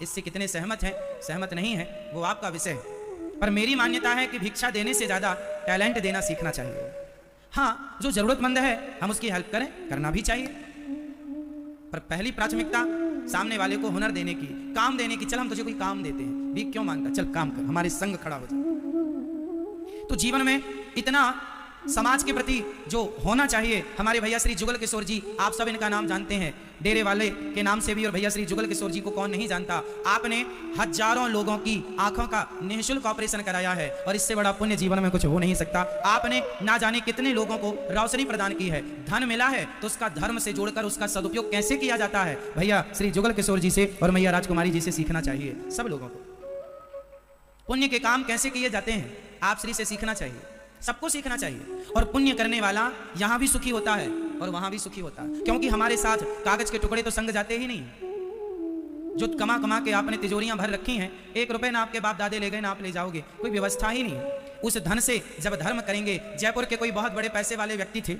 इससे कितने सहमत हैं, सहमत नहीं है, वो आपका विषय है। पर मेरी मान्यता है कि भिक्षा देने से ज़्यादा टैलेंट देना सीखना चाहिए। हाँ, जो ज़रूरतमंद है हम उसकी हेल्प करें, करना भी चाहिए, पर पहली प्राथमिकता सामने वाले को हुनर देने की, काम देने की। चल हम तुझे कोई काम देते हैं, भीख क्यों मांगता, चल काम कर, हमारे संग खड़ा हो जा। तो जीवन में इतना समाज के प्रति जो होना चाहिए। हमारे भैया श्री जुगल किशोर जी, आप सब इनका नाम जानते हैं, डेरे वाले के नाम से भी, और भैया श्री जुगल किशोर जी को कौन नहीं जानता। आपने हजारों लोगों की आंखों का निःशुल्क ऑपरेशन कराया है, और इससे बड़ा पुण्य जीवन में कुछ हो नहीं सकता। आपने ना जाने कितने लोगों को रोशनी प्रदान की है। धन मिला है तो उसका धर्म से जोड़कर उसका सदुपयोग कैसे किया जाता है, भैया श्री जुगल किशोर जी से और मैया राजकुमारी जी से सीखना चाहिए। सब लोगों को पुण्य के काम कैसे किए जाते हैं आप श्री से सीखना चाहिए, सबको सीखना चाहिए। और पुण्य करने वाला यहां भी सुखी होता है और वहां भी सुखी होता है, क्योंकि हमारे साथ कागज के टुकड़े तो संग जाते ही नहीं। जो कमा कमा के आपने तिजोरियां भर रखी हैं, 1 रुपए ना आपके बाप दादे ले गए ना आप ले जाओगे, कोई व्यवस्था ही नहीं है। उस धन से जब धर्म करेंगे। जयपुर के कोई बहुत बड़े पैसे वाले व्यक्ति थे,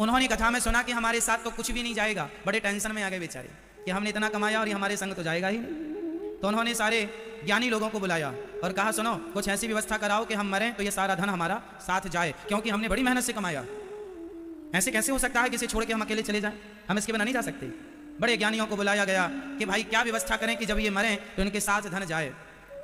उन्होंने कथा में सुना कि हमारे साथ तो कुछ भी नहीं जाएगा। बड़े टेंशन में आ गए बेचारे कि हमने इतना कमाया और ये हमारे संग तो जाएगा ही नहीं। तो उन्होंने सारे ज्ञानी लोगों को बुलाया और कहा, सुनो, कुछ ऐसी व्यवस्था कराओ कि हम मरें तो ये सारा धन हमारा साथ जाए, क्योंकि हमने बड़ी मेहनत से कमाया। ऐसे कैसे हो सकता है कि इसे छोड़ के हम अकेले चले जाएं, हम इसके बिना नहीं जा सकते। बड़े ज्ञानियों को बुलाया गया कि भाई क्या व्यवस्था करें कि जब ये मरें तो इनके साथ धन जाए।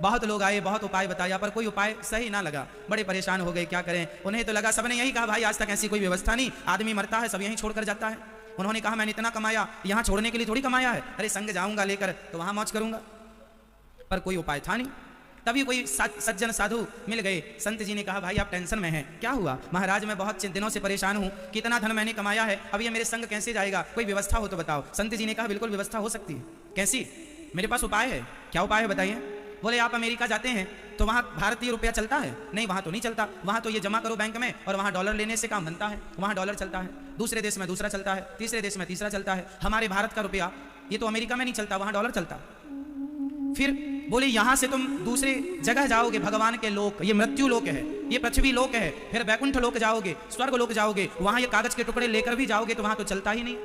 बहुत लोग आए, बहुत उपाय बताया, पर कोई उपाय सही ना लगा। बड़े परेशान हो गए, क्या करें। उन्हें तो लगा, सबने यही कहा, भाई आज तक ऐसी कोई व्यवस्था नहीं, आदमी मरता है सब यहीं छोड़कर जाता है। उन्होंने कहा, मैंने इतना कमाया, यहाँ छोड़ने के लिए थोड़ी कमाया है, अरे संग जाऊंगा लेकर तो वहां मौज करूंगा। पर कोई उपाय था नहीं। तभी कोई सज्जन साधु मिल गए। संत जी ने कहा, भाई आप टेंशन में हैं, क्या हुआ। महाराज मैं बहुत दिनों से परेशान हूँ, कितना धन मैंने कमाया है, अब ये मेरे संग कैसे जाएगा, कोई व्यवस्था हो तो बताओ। संत जी ने कहा, बिल्कुल व्यवस्था हो सकती है। कैसी, मेरे पास उपाय है। क्या उपाय है बताइए। बोले, आप अमेरिका जाते हैं तो वहाँ भारतीय रुपया चलता है? नहीं, वहाँ तो नहीं चलता, वहाँ तो ये जमा करो बैंक में और वहाँ डॉलर लेने से काम बनता है, वहाँ डॉलर चलता है। दूसरे देश में दूसरा चलता है, तीसरे देश में तीसरा चलता है। हमारे भारत का रुपया ये तो अमेरिका में नहीं चलता, वहाँ डॉलर चलता। फिर बोले, यहां से तुम दूसरे जगह जाओगे, भगवान के लोक, ये मृत्यु लोक है, ये पृथ्वी लोक है, फिर बैकुंठ लोक जाओगे, स्वर्ग लोक जाओगे, वहां ये कागज के टुकड़े लेकर भी जाओगे तो वहां तो चलता ही नहीं।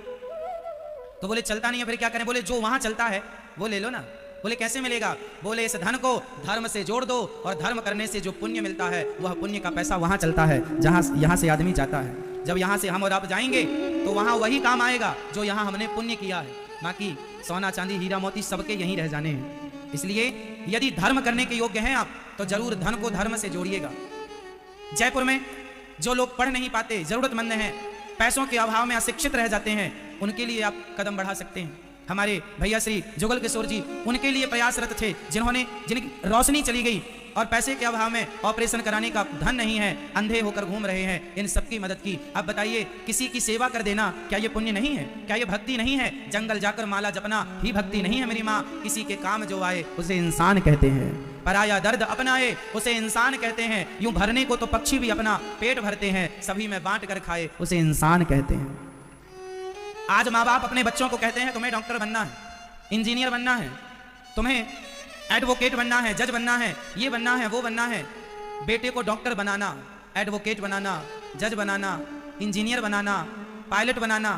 तो बोले, चलता नहीं है, फिर क्या करें। बोले, जो वहां चलता है वो ले लो ना। बोले, कैसे मिलेगा। बोले, इस धन को धर्म से जोड़ दो और धर्म करने से जो पुण्य मिलता है वह पुण्य का पैसा वहां चलता है जहां यहां से आदमी जाता है। जब यहां से हम और आप जाएंगे तो वहां वही काम आएगा जो यहां हमने पुण्य किया है। बाकी सोना चांदी हीरा मोती सबके यहीं रह जाने हैं। इसलिए यदि धर्म करने के योग्य हैं आप तो जरूर धन को धर्म से जोड़िएगा। जयपुर में जो लोग पढ़ नहीं पाते, जरूरतमंद हैं, पैसों के अभाव में अशिक्षित रह जाते हैं, उनके लिए आप कदम बढ़ा सकते हैं। हमारे भैया श्री जुगल किशोर जी उनके लिए प्रयासरत थे, जिनकी रोशनी चली गई और पैसे के अभाव में ऑपरेशन कराने का धन नहीं है, अंधे होकर घूम रहे हैं, इन सबकी मदद की। अब बताइए, किसी की सेवा कर देना क्या ये पुण्य नहीं है, क्या ये भक्ति नहीं है। जंगल जाकर माला जपना ही भक्ति नहीं है मेरी माँ। किसी के काम जो आए उसे इंसान कहते हैं, पराया दर्द अपनाए उसे इंसान कहते हैं। यूं भरने को तो पक्षी भी अपना पेट भरते हैं, सभी में बांट कर खाए उसे इंसान कहते हैं। आज माँ बाप अपने बच्चों को कहते हैं, तुम्हें डॉक्टर बनना है, इंजीनियर बनना है, तुम्हें एडवोकेट बनना है, जज बनना है, ये बनना है, वो बनना है। बेटे को डॉक्टर बनाना, एडवोकेट बनाना, जज बनाना, इंजीनियर बनाना, पायलट बनाना,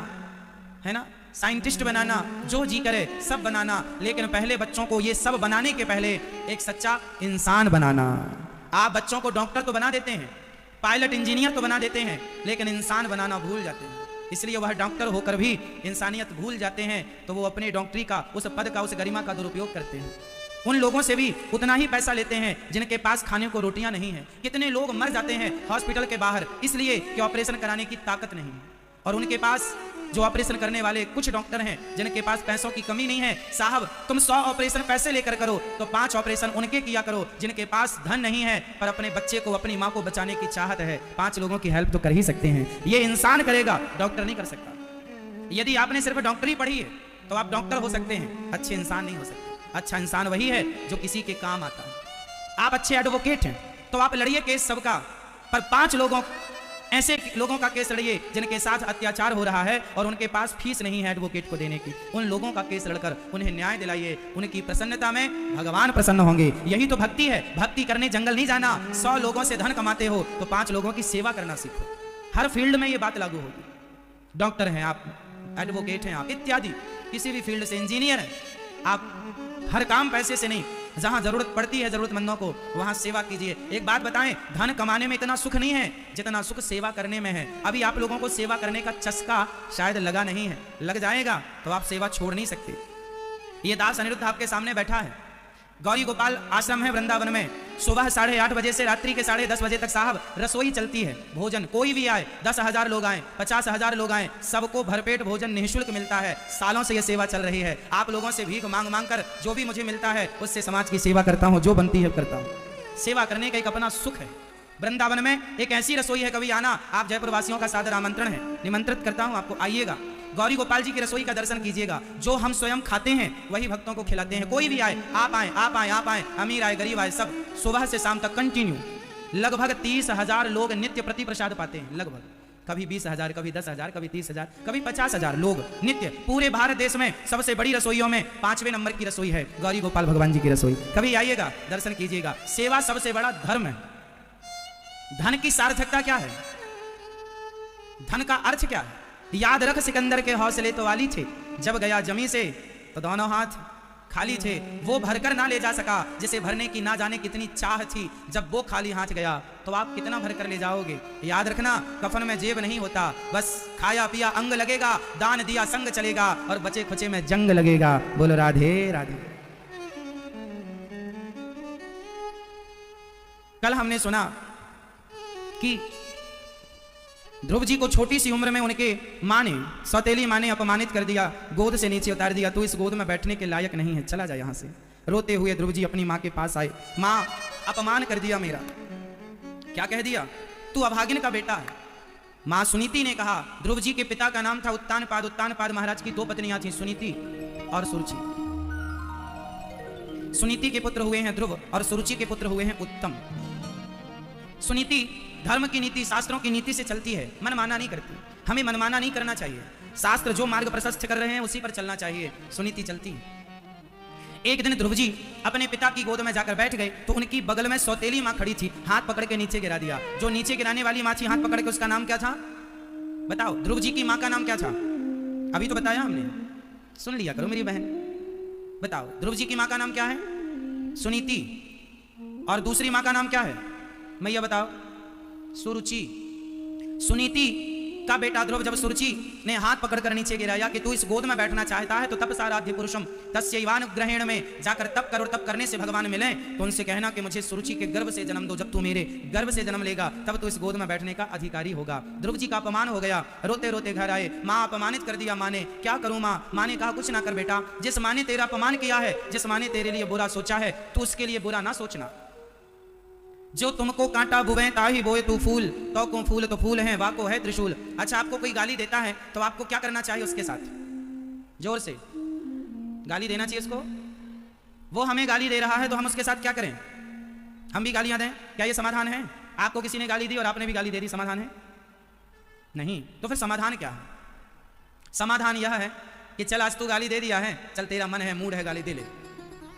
है ना, साइंटिस्ट बनाना, जो जी करे सब बनाना, लेकिन पहले बच्चों को ये सब बनाने के पहले एक सच्चा इंसान बनाना। आप बच्चों को डॉक्टर तो बना देते हैं, पायलट इंजीनियर तो बना देते हैं, लेकिन इंसान बनाना भूल जाते हैं। इसलिए वह डॉक्टर होकर भी इंसानियत भूल जाते हैं, तो वो अपने डॉक्टरी का, उस पद का, उस गरिमा का दुरुपयोग करते हैं। उन लोगों से भी उतना ही पैसा लेते हैं जिनके पास खाने को रोटियां नहीं है। कितने लोग मर जाते हैं हॉस्पिटल के बाहर इसलिए कि ऑपरेशन कराने की ताकत नहीं है, और उनके पास जो ऑपरेशन करने वाले कुछ डॉक्टर हैं जिनके पास पैसों की कमी नहीं है। साहब, तुम 100 ऑपरेशन पैसे लेकर करो तो 5 ऑपरेशन उनके किया करो जिनके पास धन नहीं है, पर अपने बच्चे को, अपनी माँ को बचाने की चाहत है। 5 लोगों की हेल्प तो कर ही सकते हैं, ये इंसान करेगा, डॉक्टर नहीं कर सकता। यदि आपने सिर्फ डॉक्टरी पढ़ी है तो आप डॉक्टर हो सकते हैं, अच्छे इंसान नहीं हो सकते। अच्छा इंसान वही है जो किसी के काम आता है। आप अच्छे एडवोकेट हैं तो आप लड़िए केस सबका, पर 5 लोगों, ऐसे लोगों का केस लड़िए जिनके साथ अत्याचार हो रहा है और उनके पास फीस नहीं है एडवोकेट को देने की। उन लोगों का केस लड़कर उन्हें न्याय दिलाइए, उनकी प्रसन्नता में भगवान प्रसन्न होंगे। यही तो भक्ति है। भक्ति करने जंगल नहीं जाना। 100 लोगों से धन कमाते हो तो 5 लोगों की सेवा करना सीखो। हर फील्ड में ये बात लागू होगी। डॉक्टर हैं आप, एडवोकेट हैं आप, इत्यादि, किसी भी फील्ड से, इंजीनियर हैं, आप हर काम पैसे से नहीं, जहां जरूरत पड़ती है जरूरतमंदों को वहां सेवा कीजिए। एक बात बताएं, धन कमाने में इतना सुख नहीं है जितना सुख सेवा करने में है। अभी आप लोगों को सेवा करने का चस्का शायद लगा नहीं है, लग जाएगा तो आप सेवा छोड़ नहीं सकते। ये दास अनिरुद्ध आपके सामने बैठा है, गौरी गोपाल आश्रम है वृंदावन में। सुबह 8:30 बजे से रात्रि के 10:30 बजे तक साहब रसोई चलती है। भोजन कोई भी आए, 10,000 लोग आए, 50,000 लोग आए, सबको भरपेट भोजन निःशुल्क मिलता है। सालों से यह सेवा चल रही है। आप लोगों से भीख मांग मांग कर जो भी मुझे मिलता है उससे समाज की सेवा करता हूँ, जो बनती है करता हूँ। सेवा करने का एक अपना सुख है। वृंदावन में एक ऐसी रसोई है, कभी आना, आप जयपुर वासियों का सादर आमंत्रण है, निमंत्रित करता हूँ आपको, आइएगा। गौरी गोपाल जी की रसोई का दर्शन कीजिएगा। जो हम स्वयं खाते हैं वही भक्तों को खिलाते हैं। कोई भी आए, आप आए, आप आए, आप आए, अमीर आए, गरीब आए, सब सुबह से शाम तक कंटिन्यू लगभग 30,000 लोग नित्य प्रति प्रसाद पाते हैं। लगभग कभी 20,000, कभी 10,000, कभी 30,000, कभी 50,000 लोग नित्य। पूरे भारत देश में सबसे बड़ी रसोइयों में 5वें नंबर की रसोई है गौरी गोपाल भगवान जी की रसोई। कभी आइएगा, दर्शन कीजिएगा। सेवा सबसे बड़ा धर्म है। धन की सार्थकता क्या है? धन का अर्थ क्या है? याद रख, सिकंदर के हौसले तो वाली थे, जब गया जमी से तो दोनों हाथ खाली थे। वो भरकर ना ले जा सका जिसे भरने की ना जाने कितनी चाह थी। जब वो खाली हाथ गया तो आप कितना भरकर ले जाओगे? याद रखना, कफन में जेब नहीं होता, बस खाया पिया अंग लगेगा, दान दिया संग चलेगा और बचे खुचे में जंग लगेगा। बोलो राधे राधे। कल हमने सुना कि ध्रुव जी को छोटी सी उम्र में उनके माँ ने, सौतेली माँ ने अपमानित कर दिया, गोद से नीचे उतार दिया। तू इस गोद में बैठने के लायक नहीं है, चला जा यहाँ से। रोते हुए ध्रुव जी अपनी माँ के पास आए। माँ, अपमान कर दिया मेरा। क्या कह दिया? तू अभागिन का बेटा है। माँ सुनीति ने कहा, ध्रुव जी के पिता का नाम था उत्तानपाद। उत्तानपाद महाराज की 2 पत्नियां थी, सुनीति और सुरुचि। सुनीति के पुत्र हुए हैं ध्रुव और सुरुचि के पुत्र हुए हैं उत्तम। सुनीति धर्म की नीति, शास्त्रों की नीति से चलती है, मनमाना नहीं करती। हमें मनमाना नहीं करना चाहिए। शास्त्र जो मार्ग प्रशस्त कर रहे हैं उसी पर चलना चाहिए। सुनीति चलती है। एक दिन ध्रुव जी अपने पिता की गोद में जाकर बैठ गए तो उनकी बगल में सौतेली माँ खड़ी थी, हाथ पकड़ के नीचे गिरा दिया। जो नीचे गिराने वाली माँ थी हाथ पकड़ के, उसका नाम क्या था? बताओ, ध्रुव जी की माँ का नाम क्या था? अभी तो बताया हमने, सुन लिया करो मेरी बहन। बताओ, ध्रुव जी की माँ का नाम क्या है? सुनीति। और दूसरी माँ का नाम क्या है? मैया बताओ। सुरुचि। सुनीति का बेटा ध्रुव जब सुरुचि ने हाथ पकड़कर नीचे गिराया कि तू इस गोद में बैठना चाहता है तो तप साराध्य पुरुषम तस्यैवानुग्रहेण में जाकर तप करो, तप करने से भगवान मिले तो उनसे कहना कि मुझे सुरुचि के गर्भ से जन्म दो। जब तू मेरे गर्भ से जन्म लेगा तब तू इस गोद में बैठने का अधिकारी होगा। ध्रुव जी का अपमान हो गया, रोते रोते घर आए। माँ अपमानित कर दिया माँ ने। क्या करूं माँ? माँ ने कहा, कुछ ना कर बेटा, जिस माँ ने तेरा अपमान किया है, जिस माँ ने तेरे लिए बुरा सोचा है, तू उसके लिए बुरा ना सोचना। जो तुमको कांटा बुवे ताही बोए तू फूल, तो को फूल तो फूल है, वाको है त्रिशूल। अच्छा, आपको कोई गाली देता है तो आपको क्या करना चाहिए? उसके साथ जोर से गाली देना चाहिए उसको। वो हमें गाली दे रहा है तो हम उसके साथ क्या करें? हम भी गालियां दें? क्या ये समाधान है? आपको किसी ने गाली दी और आपने भी गाली दे दी, समाधान है? नहीं। तो फिर समाधान क्या है? समाधान यह है कि चल आज तू गाली दे दिया है, चल तेरा मन है, मूड है, गाली दे ले।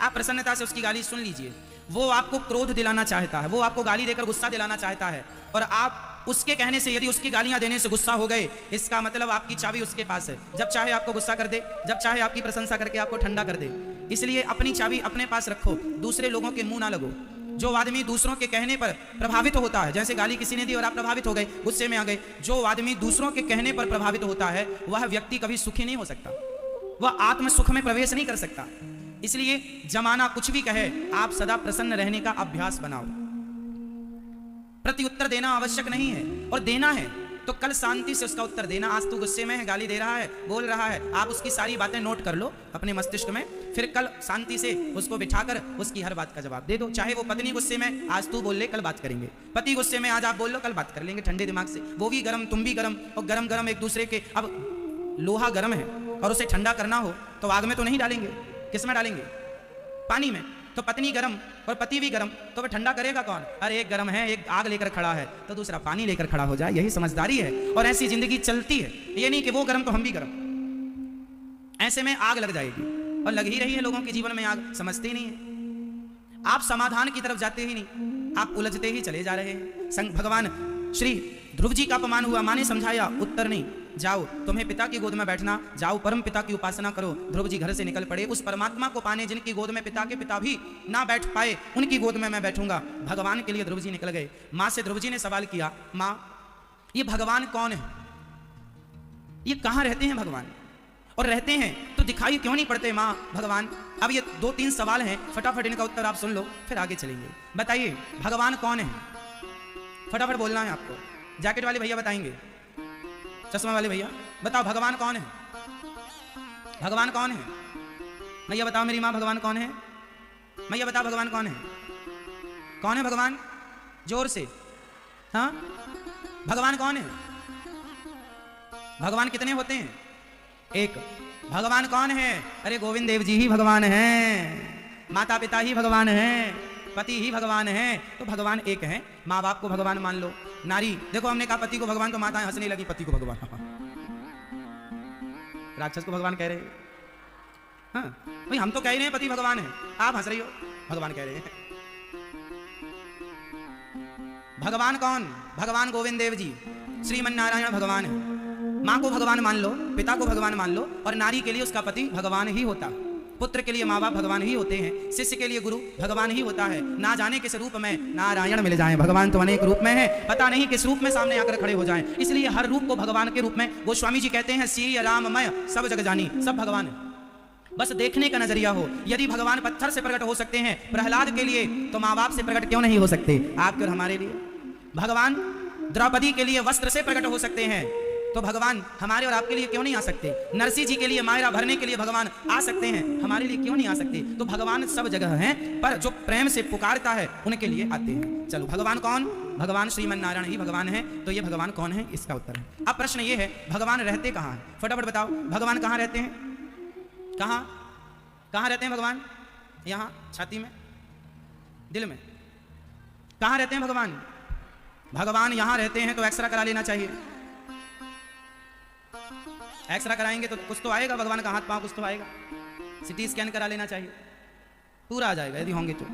आप प्रसन्नता से उसकी गाली सुन लीजिए। वो आपको क्रोध दिलाना चाहता है, वो आपको गाली देकर गुस्सा दिलाना चाहता है, और आप उसके कहने से, यदि उसकी गालियां देने से गुस्सा हो गए, इसका मतलब आपकी चाबी उसके पास है। जब चाहे आपको गुस्सा कर दे, जब चाहे आपकी प्रशंसा करके आपको ठंडा कर दे। इसलिए अपनी चाबी अपने पास रखो, दूसरे लोगों के मुंह ना लगो। जो आदमी दूसरों के कहने पर प्रभावित होता है, जैसे गाली किसी ने दी और आप प्रभावित हो गए, गुस्से में आ गए, जो आदमी दूसरों के कहने पर प्रभावित होता है वह व्यक्ति कभी सुखी नहीं हो सकता, वह आत्म सुख में प्रवेश नहीं कर सकता। इसलिए जमाना कुछ भी कहे, आप सदा प्रसन्न रहने का अभ्यास बनाओ। प्रति उत्तर देना आवश्यक नहीं है, और देना है तो कल शांति से उसका उत्तर देना। आज तू गुस्से में है, गाली दे रहा है, बोल रहा है, आप उसकी सारी बातें नोट कर लो अपने मस्तिष्क में, फिर कल शांति से उसको बिठाकर उसकी हर बात का जवाब दे दो। चाहे वो पत्नी गुस्से में, आज तू बोल ले, कल बात करेंगे। पति गुस्से में, आज आप बोल लो, कल बात कर लेंगे ठंडे दिमाग से। वो भी गर्म, तुम भी गर्म, और गरम गरम एक दूसरे के। अब लोहा गर्म है और उसे ठंडा करना हो तो आग में तो नहीं डालेंगे, किस में डालेंगे? पानी में। तो पत्नी गरम और पति भी गरम, तो वह ठंडा करेगा कौन? अरे एक गरम है, एक आग लेकर खड़ा है तो दूसरा पानी लेकर खड़ा हो जाए, यही समझदारी है। और ऐसी जिंदगी चलती है, ये नहीं कि वो गरम तो हम भी गरम। ऐसे में आग लग जाएगी, और लग ही रही है लोगों के जीवन में आग, समझते ही नहीं है। आप समाधान की तरफ जाते ही नहीं, आप उलझते ही चले जा रहे हैं। भगवान श्री ध्रुव जी का अपमान हुआ, माँ ने समझाया, उत्तर नहीं, जाओ तुम्हें पिता की गोद में बैठना, जाओ परम पिता की उपासना करो। ध्रुव जी घर से निकल पड़े। उस परमात्मा को पाने जिनकी गोद में पिता के पिता भी ना बैठ पाए, उनकी गोद में मैं बैठूंगा, भगवान के लिए ध्रुव जी निकल गए। माँ से ध्रुव जी ने सवाल किया, माँ ये भगवान कौन है, ये कहाँ रहते हैं भगवान, और रहते हैं तो दिखाई क्यों नहीं पड़ते माँ भगवान। अब ये 2-3 सवाल हैं, फटाफट इनका उत्तर आप सुन लो, फिर आगे चलेंगे। बताइए भगवान कौन है, फटाफट बोलना है आपको। जैकेट वाले भैया बताएंगे, चश्मा वाले भैया बताओ भगवान कौन है, भगवान कौन है। भैया बताओ मेरी माँ भगवान कौन है, भैया बताओ भगवान कौन है, कौन है भगवान, जोर से। हाँ भगवान कौन है, भगवान कितने होते हैं, एक। भगवान कौन है, अरे गोविंद देव जी ही भगवान हैं, माता पिता ही भगवान हैं, पति ही भगवान है, तो भगवान एक है। माँ बाप को भगवान मान लो। नारी देखो, हमने कहा पति को भगवान, तो माताएं हंसने लगी, पति को भगवान, राक्षस को भगवान कह रहे हैं। हाँ भाई हम तो कह रहे हैं पति भगवान है, आप हंस रही हो, भगवान कह रहे हैं। भगवान कौन, भगवान गोविंद देव जी, श्रीमन नारायण भगवान है। माँ को भगवान मान लो, पिता को भगवान मान लो, और नारी के लिए उसका पति भगवान ही होता, पुत्र के लिए माँ बाप भगवान ही होते हैं, शिष्य के लिए गुरु भगवान ही होता है। ना जाने किस रूप में नारायण मिल जाएं, भगवान तो अनेक रूप में है, पता नहीं किस रूप में सामने आकर खड़े हो जाएं, इसलिए हर रूप को भगवान के रूप में गोस्वामी जी कहते हैं, सी राममय सब जग जानी, सब भगवान है, बस देखने का नजरिया हो। यदि भगवान पत्थर से प्रकट हो सकते हैं प्रहलाद के लिए, तो माँ बाप से प्रकट क्यों नहीं हो सकते आपके और हमारे लिए। भगवान द्रौपदी के लिए वस्त्र से प्रकट हो सकते हैं, तो भगवान हमारे और आपके लिए क्यों नहीं आ सकते। नरसिंह जी के लिए मायरा भरने के लिए भगवान आ सकते हैं, हमारे लिए क्यों नहीं आ सकते। तो भगवान सब जगह हैं, पर जो प्रेम से पुकारता है उनके लिए आते हैं। चलो भगवान कौन, भगवान श्रीमन नारायण ही भगवान है। तो ये भगवान कौन है, इसका उत्तर है। अब प्रश्न ये है, भगवान रहते कहाँ हैं, फटाफट बताओ भगवान कहाँ रहते हैं, कहाँ कहाँ रहते हैं भगवान, यहाँ छाती में, दिल में, कहाँ रहते हैं भगवान। भगवान यहाँ रहते हैं तो एक्सरा करा लेना चाहिए, एक्सरा कराएंगे तो कुछ तो आएगा, भगवान का हाथ पांव कुछ तो आएगा। सिटी स्कैन करा लेना चाहिए, पूरा आ जाएगा यदि होंगे तो।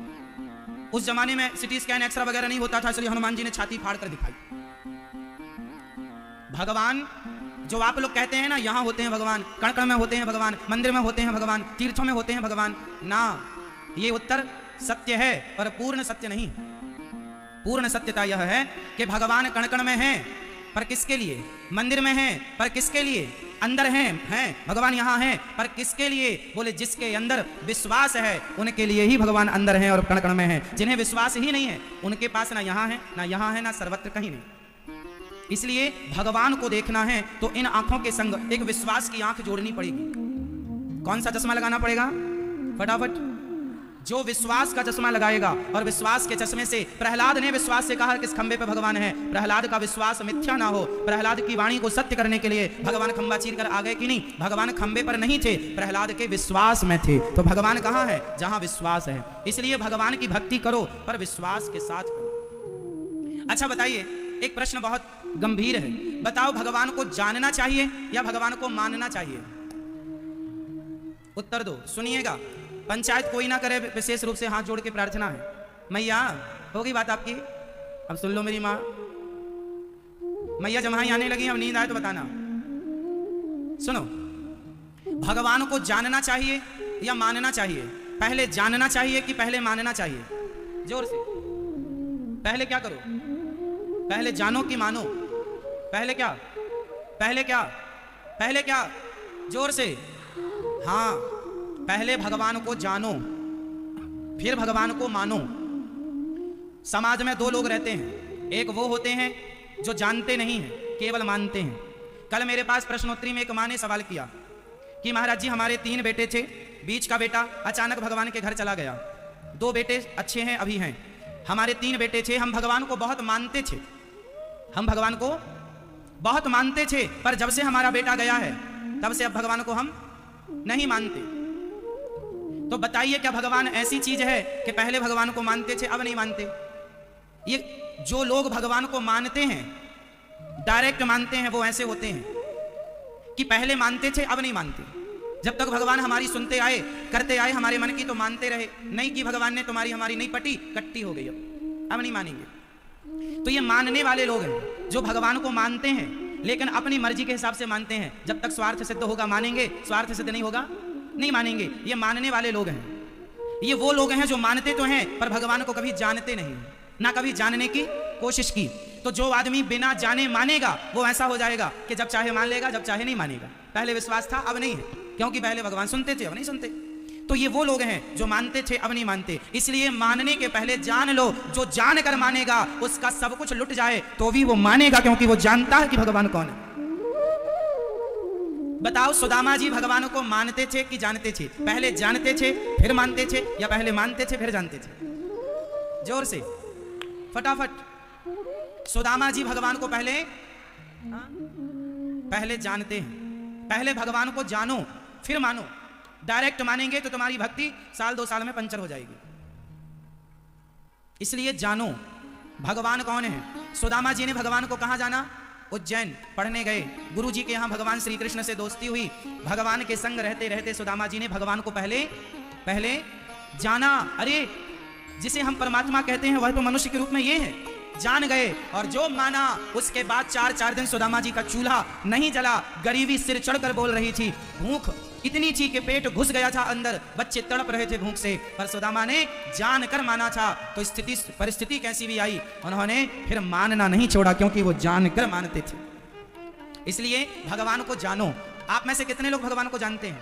उस जमाने में सिटी स्कैन एक्सरा वगैरह नहीं होता था, इसलिए हनुमान जी ने छाती फाड़ कर दिखाई। भगवान जो आप लोग कहते हैं ना, यहाँ होते हैं भगवान, कण कण में होते हैं भगवान, मंदिर में होते हैं भगवान, तीर्थों में होते हैं भगवान, ना, ये उत्तर सत्य है पर पूर्ण सत्य नहीं। पूर्ण सत्यता यह है कि भगवान कण कण में हैं, पर किसके लिए, मंदिर में हैं पर किसके लिए, अंदर हैं भगवान यहाँ हैं पर किसके लिए, बोले जिसके अंदर विश्वास है उनके लिए ही भगवान अंदर हैं और कण कण में हैं। जिन्हें विश्वास ही नहीं है उनके पास ना यहाँ है ना यहाँ है ना सर्वत्र कहीं नहीं। इसलिए भगवान को देखना है तो इन आंखों के संग एक विश्वास की आंख जोड़नी पड़ेगी। कौन सा चश्मा लगाना पड़ेगा, फटाफट, जो विश्वास का चश्मा लगाएगा। और विश्वास के चश्मे से, प्रहलाद ने विश्वास से कहा किस खंबे पे भगवान है, प्रहलाद का विश्वास मिथ्या ना हो। प्रहलाद की वाणी को सत्य करने के लिए भगवान खंबा चीर कर आ गए कि नहीं, भगवान खंबे पर नहीं थे, प्रहलाद के विश्वास में थे। तो भगवान कहाँ है, जहां विश्वास है। इसलिए भगवान की भक्ति करो पर विश्वास के साथ करो। अच्छा बताइए, एक प्रश्न बहुत गंभीर है, बताओ भगवान को जानना चाहिए या भगवान को मानना चाहिए, उत्तर दो। सुनिएगा, पंचायत कोई ना करे, विशेष रूप से हाथ जोड़ के प्रार्थना है। मैया होगी बात आपकी, अब सुन लो मेरी माँ, मैया जमाई आने लगी, अब नींद आए तो बताना। सुनो, भगवान को जानना चाहिए या मानना चाहिए, पहले जानना चाहिए कि पहले मानना चाहिए, जोर से, पहले क्या करो, पहले जानो कि मानो, पहले क्या, पहले क्या, पहले क्या, जोर से, हाँ, पहले भगवान को जानो फिर भगवान को मानो। समाज में दो लोग रहते हैं, एक वो होते हैं जो जानते नहीं हैं, केवल मानते हैं। कल मेरे पास प्रश्नोत्तरी में एक माँ ने सवाल किया कि महाराज जी हमारे 3 बेटे थे, बीच का बेटा अचानक भगवान के घर चला गया, 2 बेटे अच्छे हैं अभी हैं, हमारे 3 बेटे थे, हम भगवान को बहुत मानते थे, हम भगवान को बहुत मानते थे, पर जब से हमारा बेटा गया है तब से अब भगवान को हम नहीं मानते। तो बताइए क्या भगवान ऐसी चीज है कि पहले भगवान को मानते थे अब नहीं मानते। ये जो लोग भगवान को मानते हैं, डायरेक्ट मानते हैं, वो ऐसे होते हैं कि पहले मानते थे अब नहीं मानते। जब तक भगवान हमारी सुनते आए, करते आए हमारे मन की, तो मानते रहे, नहीं कि भगवान ने तुम्हारी हमारी नहीं पटी, कट्टी हो गई, अब नहीं मानेंगे। तो ये मानने वाले लोग हैं जो भगवान को मानते हैं लेकिन अपनी मर्जी के हिसाब से मानते हैं। जब तक स्वार्थ सिद्ध होगा मानेंगे, स्वार्थ सिद्ध नहीं होगा नहीं मानेंगे। ये मानने वाले लोग हैं। ये वो लोग हैं जो मानते तो हैं पर भगवान को कभी जानते नहीं, ना कभी जानने की कोशिश की। तो जो आदमी बिना जाने मानेगा वो ऐसा हो जाएगा कि जब चाहे मान लेगा, जब चाहे नहीं मानेगा। पहले विश्वास था, अब नहीं है, क्योंकि पहले भगवान सुनते थे, अब नहीं सुनते। तो ये वो लोग हैं जो मानते थे, अब नहीं मानते। इसलिए मानने के पहले जान लो। जो जान कर मानेगा उसका सब कुछ लुट जाए तो भी वो मानेगा, क्योंकि वो जानता है कि भगवान कौन है। बताओ, सुदामा जी भगवान को मानते थे कि जानते थे? पहले जानते थे फिर मानते थे, या पहले मानते थे फिर जानते थे? जोर से, फटाफट। सुदामा जी भगवान को पहले जानते हैं। पहले भगवान को जानो फिर मानो। डायरेक्ट मानेंगे तो तुम्हारी भक्ति साल 2 साल में पंचर हो जाएगी। इसलिए जानो भगवान कौन है। सुदामा जी ने भगवान को कहां जाना? उज्जैन पढ़ने गए। गुरु जी के यहां भगवान श्री कृष्ण से दोस्ती हुई। भगवान के संग रहते रहते सुदामा जी ने भगवान को पहले जाना। अरे जिसे हम परमात्मा कहते हैं वह तो मनुष्य के रूप में ये है। जान गए और जो माना उसके बाद 4 दिन सुदामा जी का चूल्हा नहीं जला। गरीबी सिर चढ़कर बोल रही थी, भूख इतनी थी कि पेट घुस गया था अंदर, बच्चे तड़प रहे थे भूख से। पर सुदामा ने जानकर माना था। तो परिस्थिति कैसी भी आई, उन्होंने फिर मानना नहीं छोड़ा, क्योंकि वो जानकर मानते थे। इसलिए भगवान को जानो। आप में से कितने लोग भगवान को जानते हैं?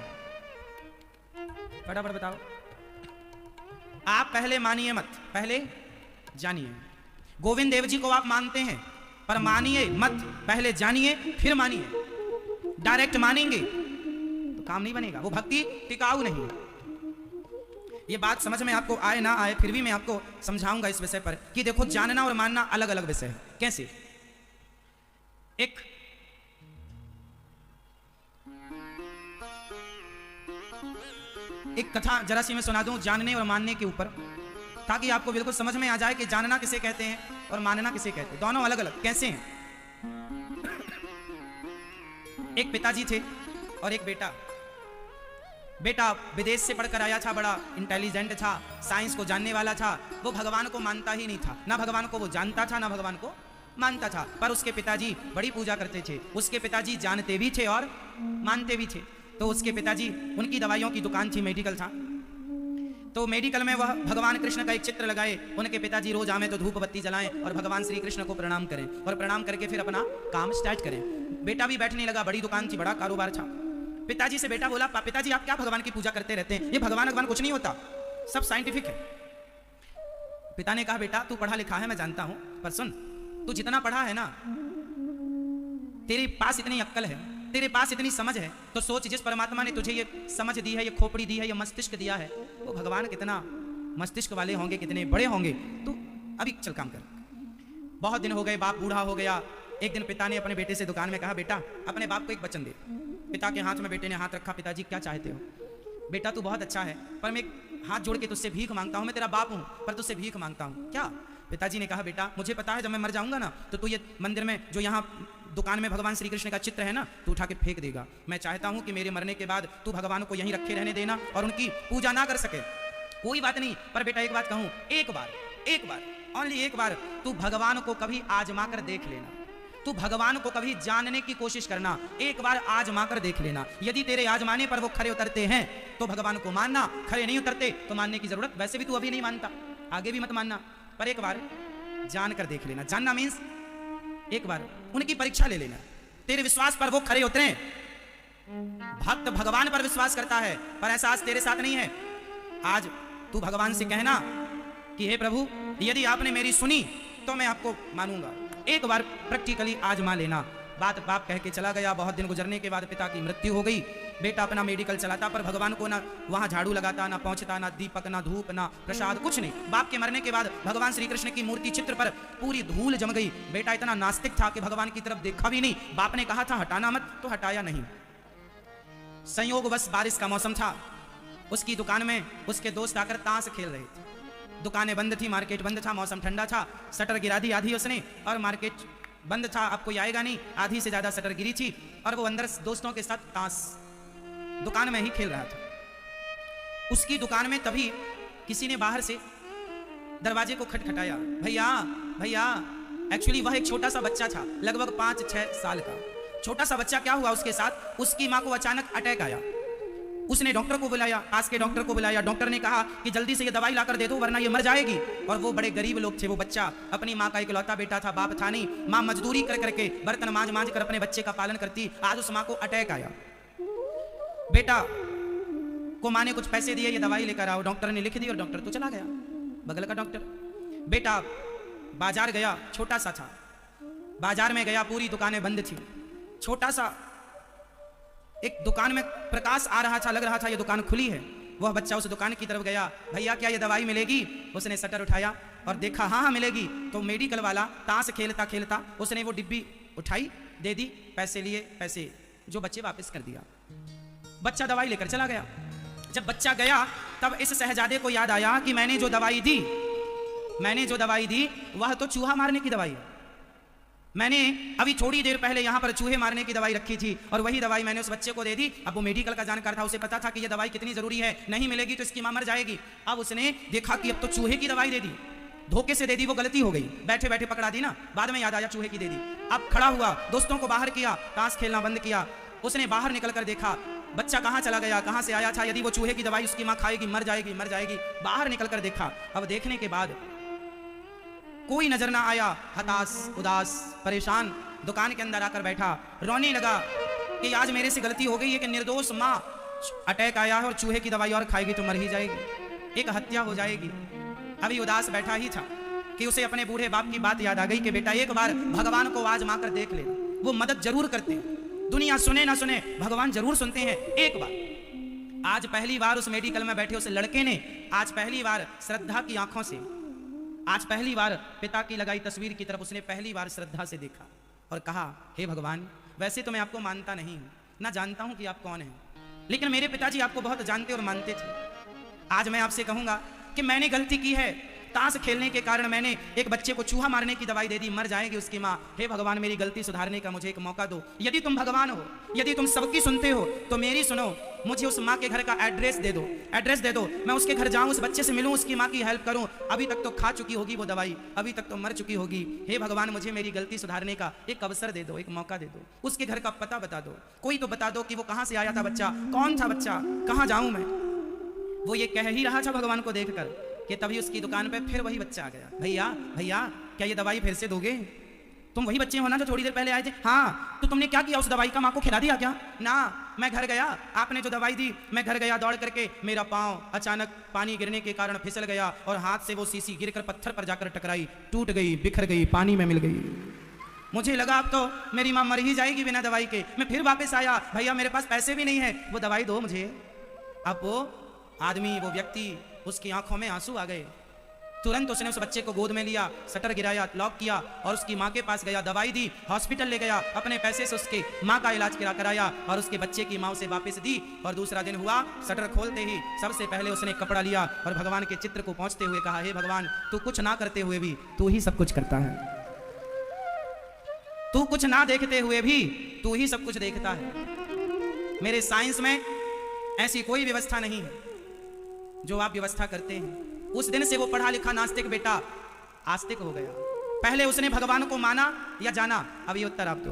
फटाफट बताओ। आप पहले मानिए मत, पहले जानिए। गोविंद देव जी को आप मानते हैं पर मानिए मत, पहले जानिए फिर मानिए। डायरेक्ट मानेंगे तो काम नहीं बनेगा, वो भक्ति टिकाऊ नहीं है। ये बात समझ में आपको आए ना आए, फिर भी मैं आपको समझाऊंगा इस विषय पर कि देखो, जानना और मानना अलग अलग विषय है। कैसे? एक कथा जरा सी मैं सुना दूं जानने और मानने के ऊपर, ताकि आपको बिल्कुल समझ में आ जाए कि जानना किसे कहते हैं और मानना किसे कहते हैं। दोनों अलग अलग कैसे हैं। एक पिताजी थे और एक बेटा। बेटा विदेश से पढ़कर आया था, बड़ा इंटेलिजेंट था, साइंस को जानने वाला था। वो भगवान को मानता ही नहीं था, ना भगवान को वो जानता था ना भगवान को मानता था। पर उसके पिताजी बड़ी पूजा करते थे। उसके पिताजी जानते भी थे और मानते भी थे। तो उसके पिताजी, उनकी दवाइयों की दुकान थी, मेडिकल था। तो मेडिकल में वह भगवान कृष्ण का एक चित्र लगाए। उनके पिताजी रोज आवे तो धूप बत्ती जलाएं और भगवान श्री कृष्ण को प्रणाम करें, और प्रणाम करके फिर अपना काम स्टार्ट करें। बेटा भी बैठने लगा, बड़ी दुकान थी, बड़ा कारोबार था। पिताजी से बेटा बोला, पिताजी आप क्या भगवान की पूजा करते रहते हैं? ये भगवान कुछ नहीं होता, सब साइंटिफिक है। पिता ने कहा, बेटा तू पढ़ा लिखा है मैं जानता हूं, पर सुन, तू जितना पढ़ा है ना, तेरे पास इतनी अक्ल है, तेरे पास इतनी समझ है, तो सोच जिस परमात्मा ने तुझे ये समझ दी है, ये खोपड़ी दी है, ये मस्तिष्क दिया है, वो भगवान कितना मस्तिष्क वाले होंगे, कितने बड़े होंगे। तू अभी चल काम कर। बहुत दिन हो गए, बाप बूढ़ा हो गया। एक दिन पिता ने अपने बेटे से दुकान में कहा, बेटा अपने बाप को एक वचन दे। पिता के हाथ में बेटे ने हाथ रखा। पिताजी क्या चाहते हो? बेटा तू बहुत अच्छा है, पर मैं हाथ जोड़ के तुझसे भीख मांगता हूं। मैं तेरा बाप हूं पर तुझसे भीख मांगता हूं। क्या? पिताजी ने कहा, बेटा मुझे पता है जब मैं मर जाऊंगा ना, तो तू ये मंदिर में जो यहाँ दुकान में भगवान श्री कृष्ण का चित्र है ना, तू उठा के फेंक देगा। मैं चाहता हूं कि मेरे मरने के बाद तू भगवान को यहीं रखे रहने देना और उनकी पूजा ना कर सके। कोई बात नहीं, पर बेटा एक बात कहूं, एक बार ओनली एक बार तू भगवान को कभी आजमा कर देख लेना। तू भगवान को कभी जानने की कोशिश करना, एक बार आजमा कर देख लेना। यदि तेरे आजमाने पर वो खरे उतरते हैं तो भगवान को मानना, खरे नहीं उतरते तो मानने की जरूरत, वैसे भी तू अभी नहीं मानता, आगे भी मत मानना, पर एक बार जान कर देख लेना। जानना मीन्स एक बार उनकी परीक्षा ले लेना। तेरे विश्वास पर वो खरे उतरे। भक्त भगवान पर विश्वास करता है, पर ऐसा आज तेरे साथ नहीं है। आज तू भगवान से कहना कि हे प्रभु, यदि आपने मेरी सुनी तो मैं आपको मानूंगा। एक बार प्रैक्टिकली आजमा लेना। बात बाप कह के चला गया। बहुत दिन गुजरने के बाद पिता की मृत्यु हो गई। बेटा अपना मेडिकल चलाता, पर भगवान को ना वहां झाड़ू लगाता, ना पहुंचता, ना दीपक, ना धूप, ना प्रसाद, कुछ नहीं। बाप के मरने के बाद भगवान श्री कृष्ण की मूर्ति चित्र पर पूरी धूल जम गई। बेटा इतना नास्तिक था कि भगवान की तरफ देखा भी नहीं। बाप ने कहा था हटाना मत, तो हटाया नहीं। संयोगवश बारिश का मौसम था। उसकी दुकान में उसके दोस्त आकर ताश खेल रहे थे। दुकानें बंद थी, मार्केट बंद था, मौसम ठंडा था। शटर गिरा दी आधी उसने, और मार्केट बंद था, अब कोई आएगा नहीं, आधी से ज्यादा शटर गिरी थी। और वो अंदर दोस्तों के साथ ताश दुकान में ही खेल रहा था। उसकी दुकान में तभी किसी ने बाहर से दरवाजे को खटखटाया, भैया भैया एक्चुअली वह एक छोटा सा बच्चा था, लगभग 5-6 साल का छोटा सा बच्चा। क्या हुआ उसके साथ, उसकी माँ को अचानक अटैक आया। उसने डॉक्टर को बुलाया, पास के डॉक्टर को बुलाया। डॉक्टर ने कहा कि जल्दी से ये दवाई लाकर दे दो वरना ये मर जाएगी। और वो बड़े गरीब लोग थे, वो बच्चा अपनी माँ का इकलौता बेटा था, बाप था नहीं। माँ मजदूरी कर करके बर्तन मांज मांज कर अपने बच्चे का पालन करती। आज उस माँ को अटैक आया। बेटा को माँ ने कुछ पैसे दिए, ये दवाई लेकर आओ। डॉक्टर ने लिख दी और डॉक्टर तो चला गया, बगल का डॉक्टर। बेटा बाजार गया, छोटा सा था, बाजार में गया, पूरी दुकानें बंद थी। छोटा सा एक दुकान में प्रकाश आ रहा था, लग रहा था ये दुकान खुली है। वह बच्चा उस दुकान की तरफ गया, भैया क्या ये दवाई मिलेगी? उसने शटर उठाया और देखा हाँ हाँ मिलेगी। तो मेडिकल वाला ताश खेलता खेलता उसने वो डिब्बी उठाई, दे दी, पैसे लिए, पैसे जो बच्चे वापस कर दिया। बच्चा दवाई लेकर चला गया। जब बच्चा गया तब इस शहजादे को याद आया कि मैंने जो दवाई दी वह तो चूहा मारने की दवाई है। मैंने अभी थोड़ी देर पहले यहाँ पर चूहे मारने की दवाई रखी थी और वही दवाई मैंने उस बच्चे को दे दी। अब वो मेडिकल का जानकार था, उसे पता था कि ये दवाई कितनी जरूरी है, नहीं मिलेगी तो इसकी मां मर जाएगी। अब उसने देखा कि अब तो चूहे की दवाई दे दी, धोखे से दे दी, वो गलती हो गई, बैठे बैठे पकड़ा दी ना, बाद में याद आया चूहे की दे दी। अब खड़ा हुआ, दोस्तों को बाहर किया, ताश खेलना बंद किया। उसने बाहर निकल कर देखा बच्चा कहाँ चला गया, कहाँ से आया था, यदि वो चूहे की दवाई उसकी माँ खाएगी मर जाएगी। बाहर निकल कर देखा। अब देखने के बाद कोई नजर ना आया, हताश, उदास, परेशान दुकान के अंदर आकर बैठा, रोने लगा कि आज मेरे से गलती हो गई है कि निर्दोष माँ, अटैक आया है और चूहे की दवाई और खाएगी तो मर ही जाएगी, एक हत्या हो जाएगी। अभी उदास बैठा ही था कि उसे अपने बूढ़े बाप की बात याद आ गई कि बेटा एक बार भगवान को आजमा कर देख ले, वो मदद जरूर करते हैं। दुनिया सुने ना सुने, भगवान जरूर सुनते हैं एक बार। आज पहली बार उस मेडिकल में बैठे उस लड़के ने आज पहली बार श्रद्धा की आंखों से, आज पहली बार पिता की लगाई तस्वीर की तरफ उसने पहली बार श्रद्धा से देखा और कहा, हे भगवान, वैसे तो मैं आपको मानता नहीं हूं, ना जानता हूं कि आप कौन हैं, लेकिन मेरे पिताजी आपको बहुत जानते और मानते थे। आज मैं आपसे कहूंगा कि मैंने गलती की है, ताश खेलने के कारण मैंने एक बच्चे को चूहा मारने की दवाई दे दी, मर जाएगी उसकी माँ। हे भगवान, मेरी गलती सुधारने का मुझे एक मौका दो। यदि तुम भगवान हो, यदि तुम सबकी सुनते हो तो मेरी सुनो, मुझे उस माँ के घर का एड्रेस दे दो, मैं उसके घर जाऊं, उस बच्चे से मिलूं, उसकी माँ की हेल्प करूं। अभी तक तो खा चुकी होगी वो दवाई, अभी तक तो मर चुकी होगी। हे भगवान, मुझे मेरी गलती सुधारने का एक अवसर दे दो, एक मौका दे दो। उसके घर का पता बता दो, कोई तो बता दो कि वो कहाँ से आया था बच्चा, कौन था बच्चा, कहाँ जाऊं मैं। वो ये कह ही रहा था भगवान को देखकर कि तभी उसकी दुकान पे फिर वही बच्चा आ गया। भैया क्या ये दवाई फिर से दोगे? तुम वही बच्चे हो ना जो थोड़ी देर पहले आए थे? हाँ। तो तुमने क्या किया, उस दवाई का माँ को खिला दिया क्या? ना, मैं घर गया, आपने जो दवाई दी, मैं घर गया दौड़ करके, मेरा पाँव अचानक पानी गिरने के कारण फिसल गया और हाथ से वो शीशी गिरकर पत्थर पर जाकर टकराई, टूट गई, बिखर गई, पानी में मिल गई। मुझे लगा अब तो मेरी माँ मर ही जाएगी बिना दवाई के। मैं फिर वापस आया, भैया मेरे पास पैसे भी नहीं है, वो दवाई दो मुझे। अब वो आदमी, वो व्यक्ति, उसकी आंखों में आंसू आ गए। तुरंत उसने उस बच्चे को गोद में लिया, शटर गिराया, लॉक किया और उसकी माँ के पास गया, दवाई दी, हॉस्पिटल ले गया, अपने पैसे से उसकी माँ का इलाज कराया और उसके बच्चे की माँ उसे वापस दी। और दूसरा दिन हुआ, शटर खोलते ही सबसे पहले उसने कपड़ा लिया और भगवान के चित्र को पहुंचते हुए कहा, हे भगवान, तू कुछ ना करते हुए भी तू ही सब कुछ करता है, तू कुछ ना देखते हुए भी तू ही सब कुछ देखता है। मेरे साइंस में ऐसी कोई व्यवस्था नहीं है जो आप व्यवस्था करते हैं। उस दिन से वो पढ़ा लिखा नास्तिक बेटा आस्तिक हो गया। पहले उसने भगवान को माना या जाना? अब ये उत्तर आप दो।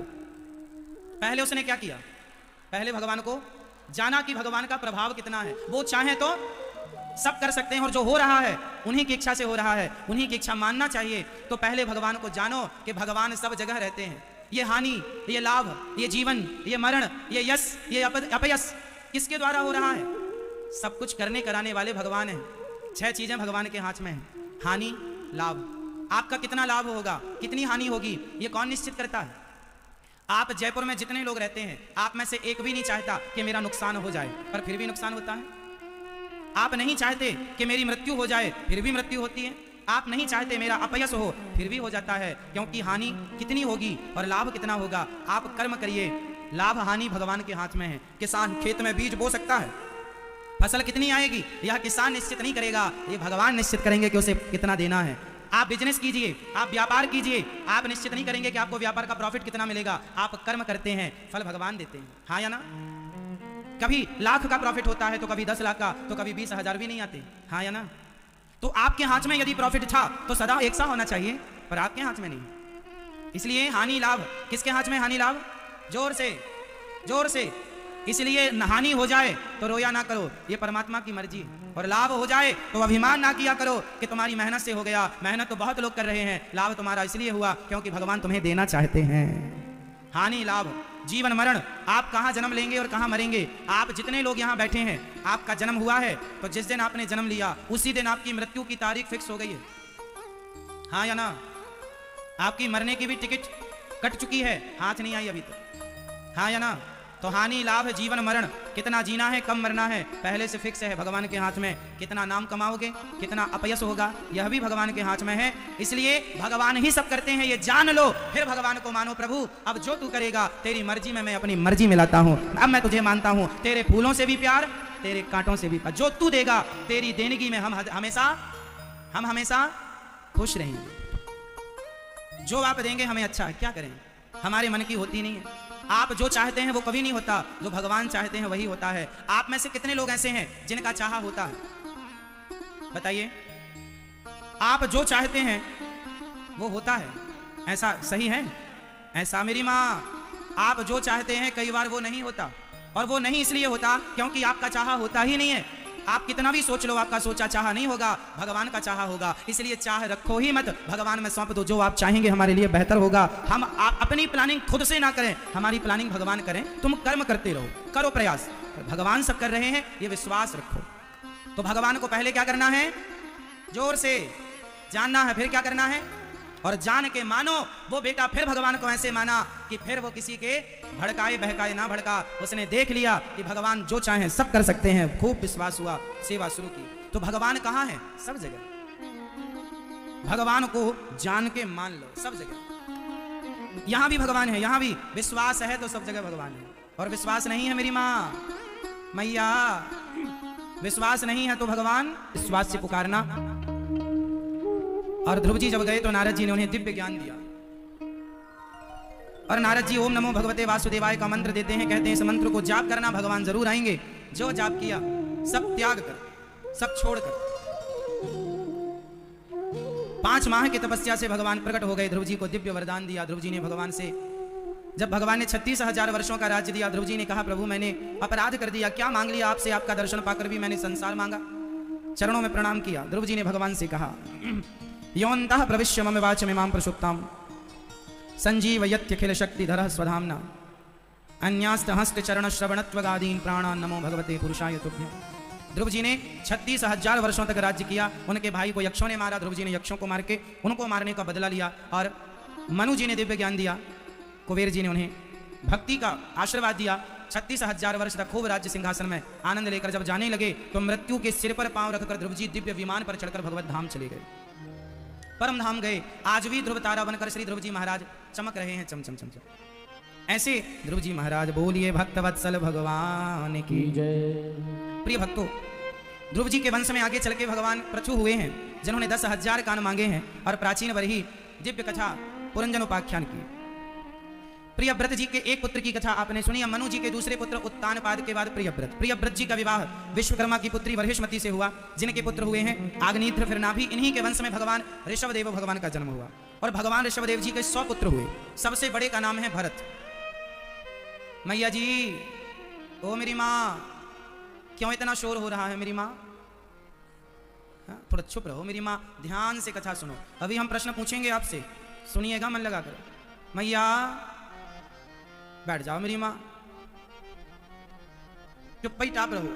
पहले उसने क्या किया? पहले भगवान को जाना कि भगवान का प्रभाव कितना है। वो चाहे तो सब कर सकते हैं और जो हो रहा है उन्हीं की इच्छा से हो रहा है, उन्हीं की इच्छा मानना चाहिए। तो पहले भगवान को जानो कि भगवान सब जगह रहते हैं। ये हानि, ये लाभ, ये जीवन, ये मरण, ये यश, ये अपयश किसके द्वारा हो रहा है? सब कुछ करने कराने वाले भगवान हैं। 6 चीजें भगवान के हाथ में हैं, हानि, लाभ। आपका कितना लाभ होगा, कितनी हानि होगी, ये कौन निश्चित करता है? आप जयपुर में जितने लोग रहते हैं, आप में से एक भी नहीं चाहता कि मेरा नुकसान हो जाए, पर फिर भी नुकसान होता है। आप नहीं चाहते कि मेरी मृत्यु हो जाए, फिर भी मृत्यु होती है। आप नहीं चाहते मेरा अपयश हो, फिर भी हो जाता है, क्योंकि हानि कितनी होगी और लाभ कितना होगा। आप कर्म करिए, लाभ हानि भगवान के हाथ में है। किसान खेत में बीज बो सकता है, फसल कितनी आएगी यह किसान निश्चित नहीं करेगा, ये भगवान निश्चित करेंगे कि उसे कितना देना है। आप बिजनेस कीजिए, आप व्यापार कीजिए, आप निश्चित नहीं करेंगे कि आपको व्यापार का प्रॉफिट कितना मिलेगा। आप कर्म करते हैं, फल भगवान देते हैं। हाँ या ना? कभी लाख का प्रॉफिट होता है तो कभी 10 लाख का, तो कभी 20,000 भी नहीं आते। हाँ या ना? तो आपके हाथ में यदि प्रॉफिट था तो सदा एक सा होना चाहिए, पर आपके हाथ में नहीं। इसलिए हानि लाभ किसके हाथ में? हानि लाभ जोर से, जोर से। इसलिए हानि हो जाए तो रोया ना करो, ये परमात्मा की मर्जी। और लाभ हो जाए तो अभिमान ना किया करो कि तुम्हारी मेहनत से हो गया। मेहनत तो बहुत लोग कर रहे हैं, लाभ तुम्हारा इसलिए हुआ क्योंकि भगवान तुम्हें देना चाहते हैं। हानि लाभ, जीवन मरण, आप कहाँ जन्म लेंगे और कहाँ मरेंगे। आप जितने लोग यहाँ बैठे हैं, आपका जन्म हुआ है तो जिस दिन आपने जन्म लिया उसी दिन आपकी मृत्यु की तारीख फिक्स हो गई है, हाँ या ना? आपकी मरने की भी टिकट कट चुकी है, हाथ नहीं आई अभी तक, हाँ या ना? तो हानि लाभ, जीवन मरण, कितना जीना है कम मरना है पहले से फिक्स है भगवान के हाथ में। कितना नाम कमाओगे, कितना अपयश होगा, यह भी भगवान के हाथ में है। इसलिए भगवान ही सब करते हैं, ये जान लो, फिर भगवान को मानो। प्रभु अब जो तू करेगा तेरी मर्जी में मैं अपनी मर्जी में लाता हूँ। अब मैं तुझे मानता हूँ, तेरे फूलों से भी प्यार, तेरे कांटों से भी प्यार। जो तू देगा तेरी देनगी में हम हमेशा खुश रहेंगे। जो आप देंगे हमें अच्छा है, क्या करें, हमारे मन की होती नहीं है। आप जो चाहते हैं वो कभी नहीं होता, जो भगवान चाहते हैं वही होता है। आप में से कितने लोग ऐसे हैं जिनका चाहा होता है, बताइए? आप जो चाहते हैं वो होता है, ऐसा सही है? ऐसा मेरी माँ, आप जो चाहते हैं कई बार वो नहीं होता, और वो नहीं इसलिए होता क्योंकि आपका चाहा होता ही नहीं है। आप कितना भी सोच लो, आपका सोचा चाहा नहीं होगा, भगवान का चाहा होगा। इसलिए चाह रखो ही मत, भगवान में सौंप दो। जो आप चाहेंगे हमारे लिए बेहतर होगा। हम अपनी प्लानिंग खुद से ना करें, हमारी प्लानिंग भगवान करें। तुम कर्म करते रहो, करो प्रयास, भगवान सब कर रहे हैं ये विश्वास रखो। तो भगवान को पहले क्या करना है? जोर से जानना है, फिर क्या करना है? और जान के मानो। वो बेटा फिर भगवान को ऐसे माना कि फिर वो किसी के भड़काए बहकाए ना भड़का। उसने देख लिया कि भगवान जो चाहे सब कर सकते हैं, खूब विश्वास हुआ, सेवा शुरू की। तो भगवान कहाँ है? सब जगह। भगवान को जान के मान लो, सब जगह। यहां भी भगवान है, यहां भी विश्वास है तो सब जगह भगवान है। और विश्वास नहीं है मेरी माँ, मैया, विश्वास नहीं है तो भगवान विश्वास से पुकारना। और ध्रुव जी जब गए तो नारद जी ने उन्हें दिव्य ज्ञान दिया। और नारद जी ओम नमो भगवते वासुदेवाय का मंत्र देते हैं, कहते हैं इस मंत्र को जाप करना, भगवान जरूर आएंगे। जो जाप किया सब त्याग कर, सब छोड़कर 5 माह की तपस्या से भगवान प्रकट हो गए। ध्रुव जी को दिव्य वरदान दिया। ध्रुव जी ने भगवान से, जब भगवान ने 36,000 वर्षों का राज्य दिया, ध्रुव जी ने कहा प्रभु मैंने अपराध कर दिया, क्या मांग लिया आपसे? आपका दर्शन पाकर भी मैंने संसार मांगा। चरणों में प्रणाम किया। ध्रुव जी ने भगवान से कहा योऽन्तः प्रविश्य मम वाचमिमां प्रसुप्तां संजीवयत्यखिल शक्तिधरः स्वधाम्ना अन्यास्तहस्तचरणश्रवणत्वगादीन् प्राणान् नमो भगवते पुरुषाय तुभ्यम्। ध्रुव जी ने 36,000 वर्षों तक राज्य किया। उनके भाई को यक्षों ने मारा, ध्रुव जी ने यक्षों को मार के उनको मारने का बदला लिया। और मनु जी ने दिव्य ज्ञान दिया, कुबेर जी ने उन्हें भक्ति का आशीर्वाद दिया। 36,000 वर्ष तक खूब राज्य सिंहासन में आनंद लेकर जब जाने लगे तो मृत्यु के सिर पर पांव रखकर ध्रुव जी दिव्य विमान पर चढ़कर भगवत धाम चले गए, परम धाम गए। आज भी ध्रुव तारा बनकर श्री ध्रुव जी महाराज चमक रहे हैं, चम चम चम चम। ऐसे ध्रुव जी महाराज बोलिए भक्त वत्सल भगवान की जय। प्रिय भक्तों, ध्रुव जी के वंश में आगे चल के भगवान प्रचु हुए हैं, जिन्होंने 10,000 कान मांगे हैं और प्राचीन बरही दिव्य कथा पुरंजन उपाख्यान की। प्रियव्रत जी के एक पुत्र की कथा आपने सुनी। मनु जी के दूसरे पुत्र उत्तानपाद के बाद प्रियव्रत जी का विवाह विश्वकर्मा की पुत्री वर्हिष्मती से हुआ, जिनके पुत्र हुए हैं आग्नेत्र फिर नाभि। इन्हीं के वंश में भगवान ऋषभदेव भगवान का जन्म हुआ। और भगवान ऋषभदेव जी के 100 पुत्र हुए। सबसे बड़े का नाम है भरत। मैया जी, ओ मेरी माँ, क्यों इतना शोर हो रहा है मेरी माँ? थोड़ा चुप रहो मेरी माँ, ध्यान से कथा सुनो। अभी हम प्रश्न पूछेंगे आपसे, सुनिएगा मन लगा कर। मैया बैठ जाओ मेरी माँ, चुप ही टाप रहो।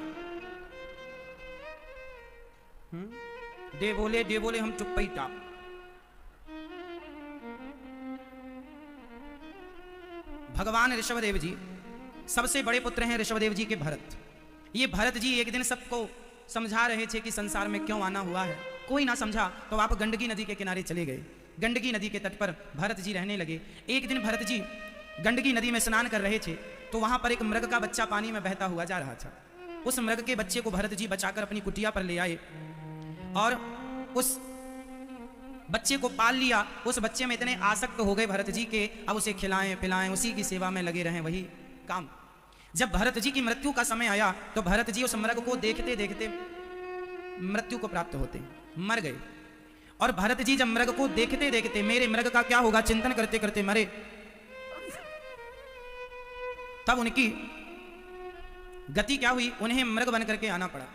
दे बोले हम चुप ही टाप। भगवान ऋषभदेव जी सबसे बड़े पुत्र हैं ऋषभदेव जी के भरत। ये भरत जी एक दिन सबको समझा रहे थे कि संसार में क्यों आना हुआ है। कोई ना समझा तो आप गंडकी नदी के किनारे चले गए। गंडकी नदी के तट पर भरत जी रहने लगे। एक दिन भरत जी गंडकी नदी में स्नान कर रहे थे तो वहां पर एक मृग का बच्चा पानी में बहता हुआ जा रहा था। उस मृग के बच्चे को भरत जी बचाकर अपनी कुटिया पर ले आए और उस बच्चे को पाल लिया। उस बच्चे में इतने आसक्त हो गए भरत जी के अब उसे खिलाएं पिलाएं, उसी की सेवा में लगे रहें, वही काम। जब भरत जी की मृत्यु का समय आया तो भरत जी उस मृग को देखते देखते मृत्यु को प्राप्त होते मर गए। और भरत जी जब मृग को देखते देखते मेरे मृग का क्या होगा चिंतन करते करते मरे, तब उनकी गति क्या हुई, उन्हें मृग बन करके आना पड़ा।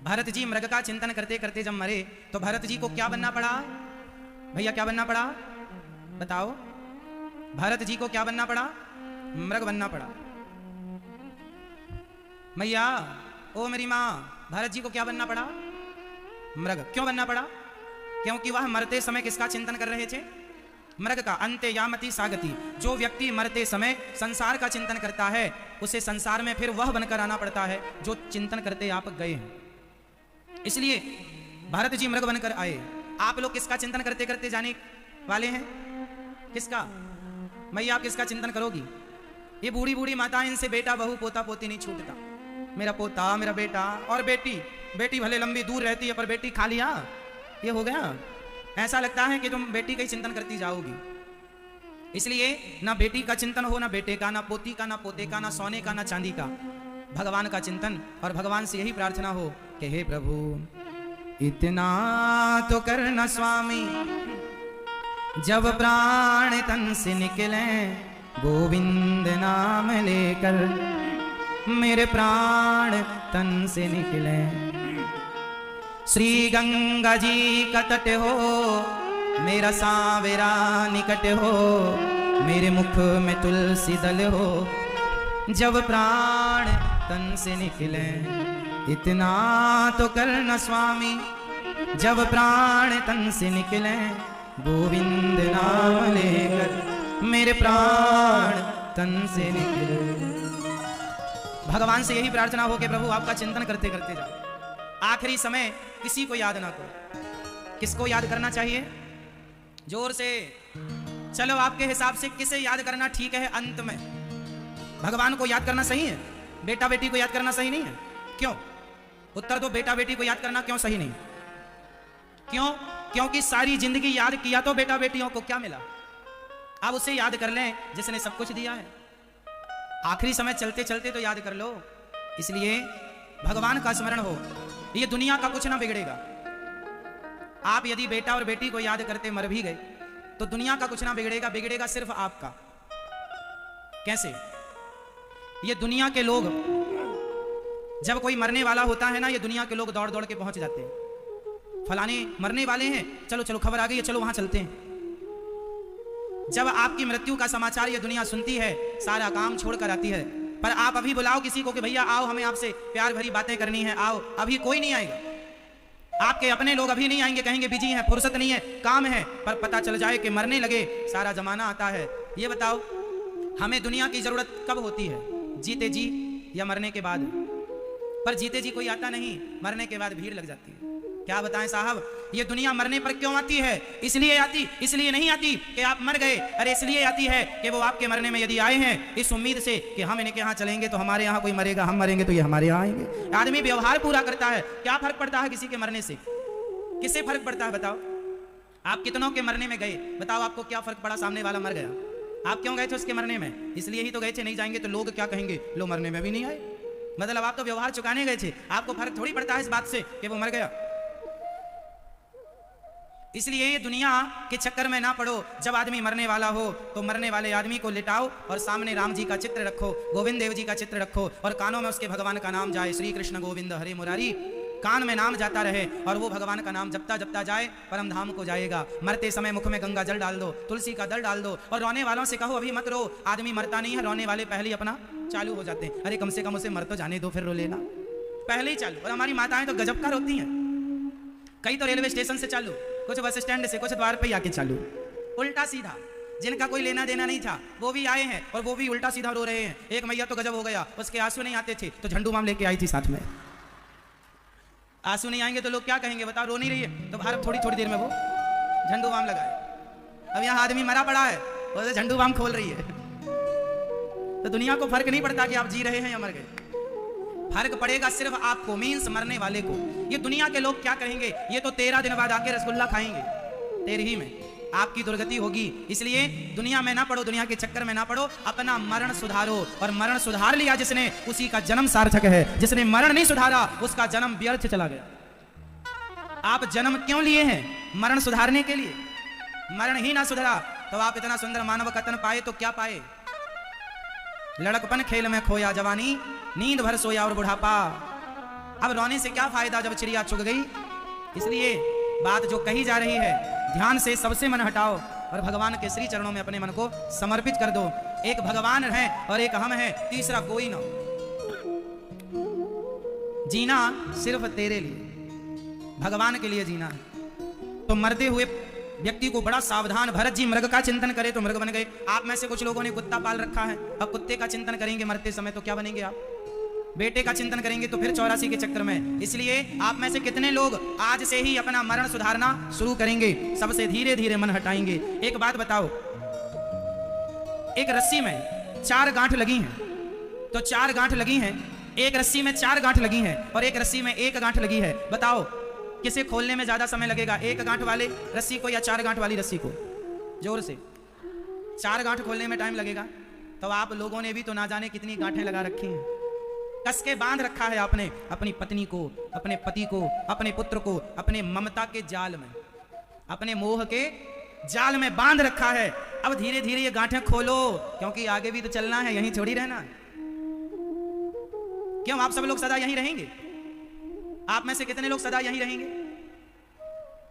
भरत जी मृग का चिंतन करते करते जब मरे तो भरत जी को क्या बनना पड़ा? भैया क्या बनना पड़ा बताओ? भरत जी को क्या बनना पड़ा? मृग बनना पड़ा। भैया ओ मेरी माँ, भरत जी को क्या बनना पड़ा? मृग। क्यों बनना पड़ा? क्योंकि वह मरते समय किसका चिंतन कर रहे थे? मृग का। अंते यामति सागति। जो व्यक्ति मरते समय संसार का चिंतन करता है उसे संसार में फिर वह बनकर आना पड़ता है जो चिंतन करते आप गए हैं। इसलिए भरत जी मृग बनकर आए। आप लोग किसका चिंतन करते करते जाने वाले हैं? किसका? मैया आप किसका चिंतन करोगी? ये बूढ़ी बूढ़ी माता, इनसे बेटा बहू पोता पोती नहीं छूटता। मेरा पोता, मेरा बेटा और बेटी। बेटी भले लंबी दूर रहती है पर बेटी खा लिया, ये हो गया। ऐसा लगता है कि तुम बेटी का ही चिंतन करती जाओगी। इसलिए ना बेटी का चिंतन हो, ना बेटे का, ना पोती का, ना पोते का, ना सोने का, ना चांदी का। भगवान का चिंतन, और भगवान से यही प्रार्थना हो कि हे प्रभु इतना तो करना स्वामी, जब प्राण तन से निकले गोविंद नाम लेकर, मेरे प्राण तन से निकले। श्री गंगा जी का तट हो, मेरा सांवरा निकट हो, मेरे मुख में तुलसी दल हो, जब प्राण तन से निकले। इतना तो करना स्वामी, जब प्राण तन से निकले गोविंद नाम लेकर, मेरे प्राण तन से निकले। भगवान से यही प्रार्थना हो कि प्रभु आपका चिंतन करते करते जाओ। आखिरी समय किसी को याद ना करो। किसको याद करना चाहिए? जोर से चलो, आपके हिसाब से किसे याद करना ठीक है? अंत में भगवान को याद करना सही है? बेटा बेटी को याद करना सही नहीं है? क्यों? उत्तर दो। बेटा बेटी को याद करना क्यों सही नहीं? क्यों? क्योंकि सारी जिंदगी याद किया तो बेटा बेटियों को क्या मिला? अब उसे याद कर लें जिसने सब कुछ दिया है। आखिरी समय चलते चलते तो याद कर लो। इसलिए भगवान का स्मरण हो, ये दुनिया का कुछ ना बिगड़ेगा। आप यदि बेटा और बेटी को याद करते मर भी गए तो दुनिया का कुछ ना बिगड़ेगा, बिगड़ेगा सिर्फ आपका। कैसे? ये दुनिया के लोग, जब कोई मरने वाला होता है ना, ये दुनिया के लोग दौड़ दौड़ के पहुंच जाते हैं। फलाने मरने वाले हैं, चलो चलो खबर आ गई है, चलो वहां चलते हैं। जब आपकी मृत्यु का समाचार ये दुनिया सुनती है, सारा काम छोड़कर आती है। पर आप अभी बुलाओ किसी को कि भैया आओ, हमें आपसे प्यार भरी बातें करनी है, आओ, अभी कोई नहीं आएगा। आपके अपने लोग अभी नहीं आएंगे, कहेंगे बिजी हैं, फुर्सत नहीं है, काम है। पर पता चल जाए कि मरने लगे, सारा जमाना आता है। ये बताओ हमें दुनिया की जरूरत कब होती है? जीते जी या मरने के बाद? पर जीते जी कोई आता नहीं, मरने के बाद भीड़ लग जाती है। क्या बताएं साहब, ये दुनिया मरने पर क्यों आती है? इसलिए आती, इसलिए नहीं आती कि आप मर गए। अरे इसलिए आती है कि वो आपके मरने में यदि आए हैं इस उम्मीद से कि हम इनके यहाँ चलेंगे तो हमारे यहाँ कोई मरेगा, हम मरेंगे तो ये हमारे यहाँ आएंगे। आदमी व्यवहार पूरा करता है। क्या फर्क पड़ता है किसी के मरने से? किससे फर्क पड़ता है बताओ? आप कितनों के मरने में गए, बताओ आपको क्या फर्क पड़ा? सामने वाला मर गया, आप क्यों गए थे उसके मरने में? इसलिए ही तो गए थे। नहीं जाएंगे तो लोग क्या कहेंगे, लो मरने में भी नहीं आए। मतलब आप तो व्यवहार चुकाने गए थे, आपको फर्क थोड़ी पड़ता है इस बात से कि वो मर गया। इसलिए ये दुनिया के चक्कर में ना पड़ो। जब आदमी मरने वाला हो तो मरने वाले आदमी को लिटाओ और सामने राम जी का चित्र रखो, गोविंद देव जी का चित्र रखो और कानों में उसके भगवान का नाम जाए, श्री कृष्ण गोविंद हरे मुरारी, कान में नाम जाता रहे और वो भगवान का नाम जपता जपता जाए, परम धाम को जाएगा। मरते समय मुख में गंगा जल डाल दो, तुलसी का दल डाल दो और रोने वालों से कहो अभी मत रो। आदमी मरता नहीं है, रोने वाले पहले ही अपना चालू हो जाते हैं। अरे कम से कम उसे मर तो जाने दो, फिर रो लेना, पहले ही चालू। और हमारी माताएं तो गजब का रोती हैं। कई तो रेलवे स्टेशन से चालू, कुछ बस स्टैंड से, कुछ द्वार पे आके चालू, उल्टा सीधा। जिनका कोई लेना देना नहीं था वो भी आए हैं और वो भी उल्टा सीधा रो रहे हैं। एक मैया तो गजब हो गया, उसके आंसू नहीं आते थे तो झंडू बाम लेके आई थी साथ में। आंसू नहीं आएंगे तो लोग क्या कहेंगे बताओ? रो नहीं रही है तो बाहर थोड़ी थोड़ी देर में वो झंडू बाम लगाए। अब यहाँ आदमी मरा पड़ा है और झंडू बाम खोल रही है। तो दुनिया को फर्क नहीं पड़ता कि आप जी रहे हैं या मर गए, फर्क पड़ेगा सिर्फ आपको, मीन्स मरने वाले को। ये दुनिया के लोग क्या कहेंगे? ये तो 13 दिन बाद आके रसगुल्ला खाएंगे, 13 में आपकी दुर्गति होगी। इसलिए दुनिया में ना पड़ो, दुनिया के चक्कर में ना पड़ो, अपना मरण सुधारो। और मरण सुधार लिया जिसने, उसी का जन्म सार्थक है। जिसने मरण नहीं सुधारा उसका जन्म व्यर्थ चला गया। आप जन्म क्यों लिए हैं? मरण सुधारने के लिए। मरण ही ना सुधरा तो आप इतना सुंदर मानव कतन पाए तो क्या पाए? लड़कपन खेल में खोया जवानी, नींद भर सोया और बुढ़ापा। अब रोने से क्या फायदा जब चिड़िया चुग गई। इसलिए बात जो कही जा रही है, ध्यान से सबसे मन हटाओ और भगवान के श्री चरणों में अपने मन को समर्पित कर दो। एक भगवान है और एक हम हैं, तीसरा कोई ना। जीना सिर्फ तेरे लिए, भगवान के लिए जीना है। तो मरते हुए व्यक्ति को बड़ा सावधान, भरत जी मृग का चिंतन करे तो मृग बन गए। आप में से कुछ लोगों ने कुत्ता पाल रखा है, अब कुत्ते का चिंतन करेंगे मरते समय तो क्या बनेंगे आप? बेटे का चिंतन करेंगे तो फिर 84 के चक्कर में। इसलिए आप में से कितने लोग आज से ही अपना मरण सुधारना शुरू करेंगे, सबसे धीरे धीरे मन हटाएंगे। एक बात बताओ, एक रस्सी में 4 गांठ लगी हैं, तो 4 गांठ लगी हैं, एक रस्सी में 4 गांठ लगी हैं और एक रस्सी में 1 गांठ लगी है। बताओ किसे खोलने में ज्यादा समय लगेगा, 1 गांठ वाले रस्सी को या 4 गांठ वाली रस्सी को? जोर से। 4 गांठ खोलने में टाइम लगेगा। तो आप लोगों ने भी तो ना जाने कितनी गांठें लगा रखी हैं, कस के बांध रखा है आपने अपनी पत्नी को, अपने पति को, अपने पुत्र को, अपने ममता के जाल में, अपने मोह के जाल में बांध रखा है। अब धीरे धीरे ये गांठें खोलो, क्योंकि आगे भी तो चलना है, यहीं थोड़ी रहना है। क्यों आप सब लोग सदा यहीं रहेंगे? आप में से कितने लोग सदा यहीं रहेंगे?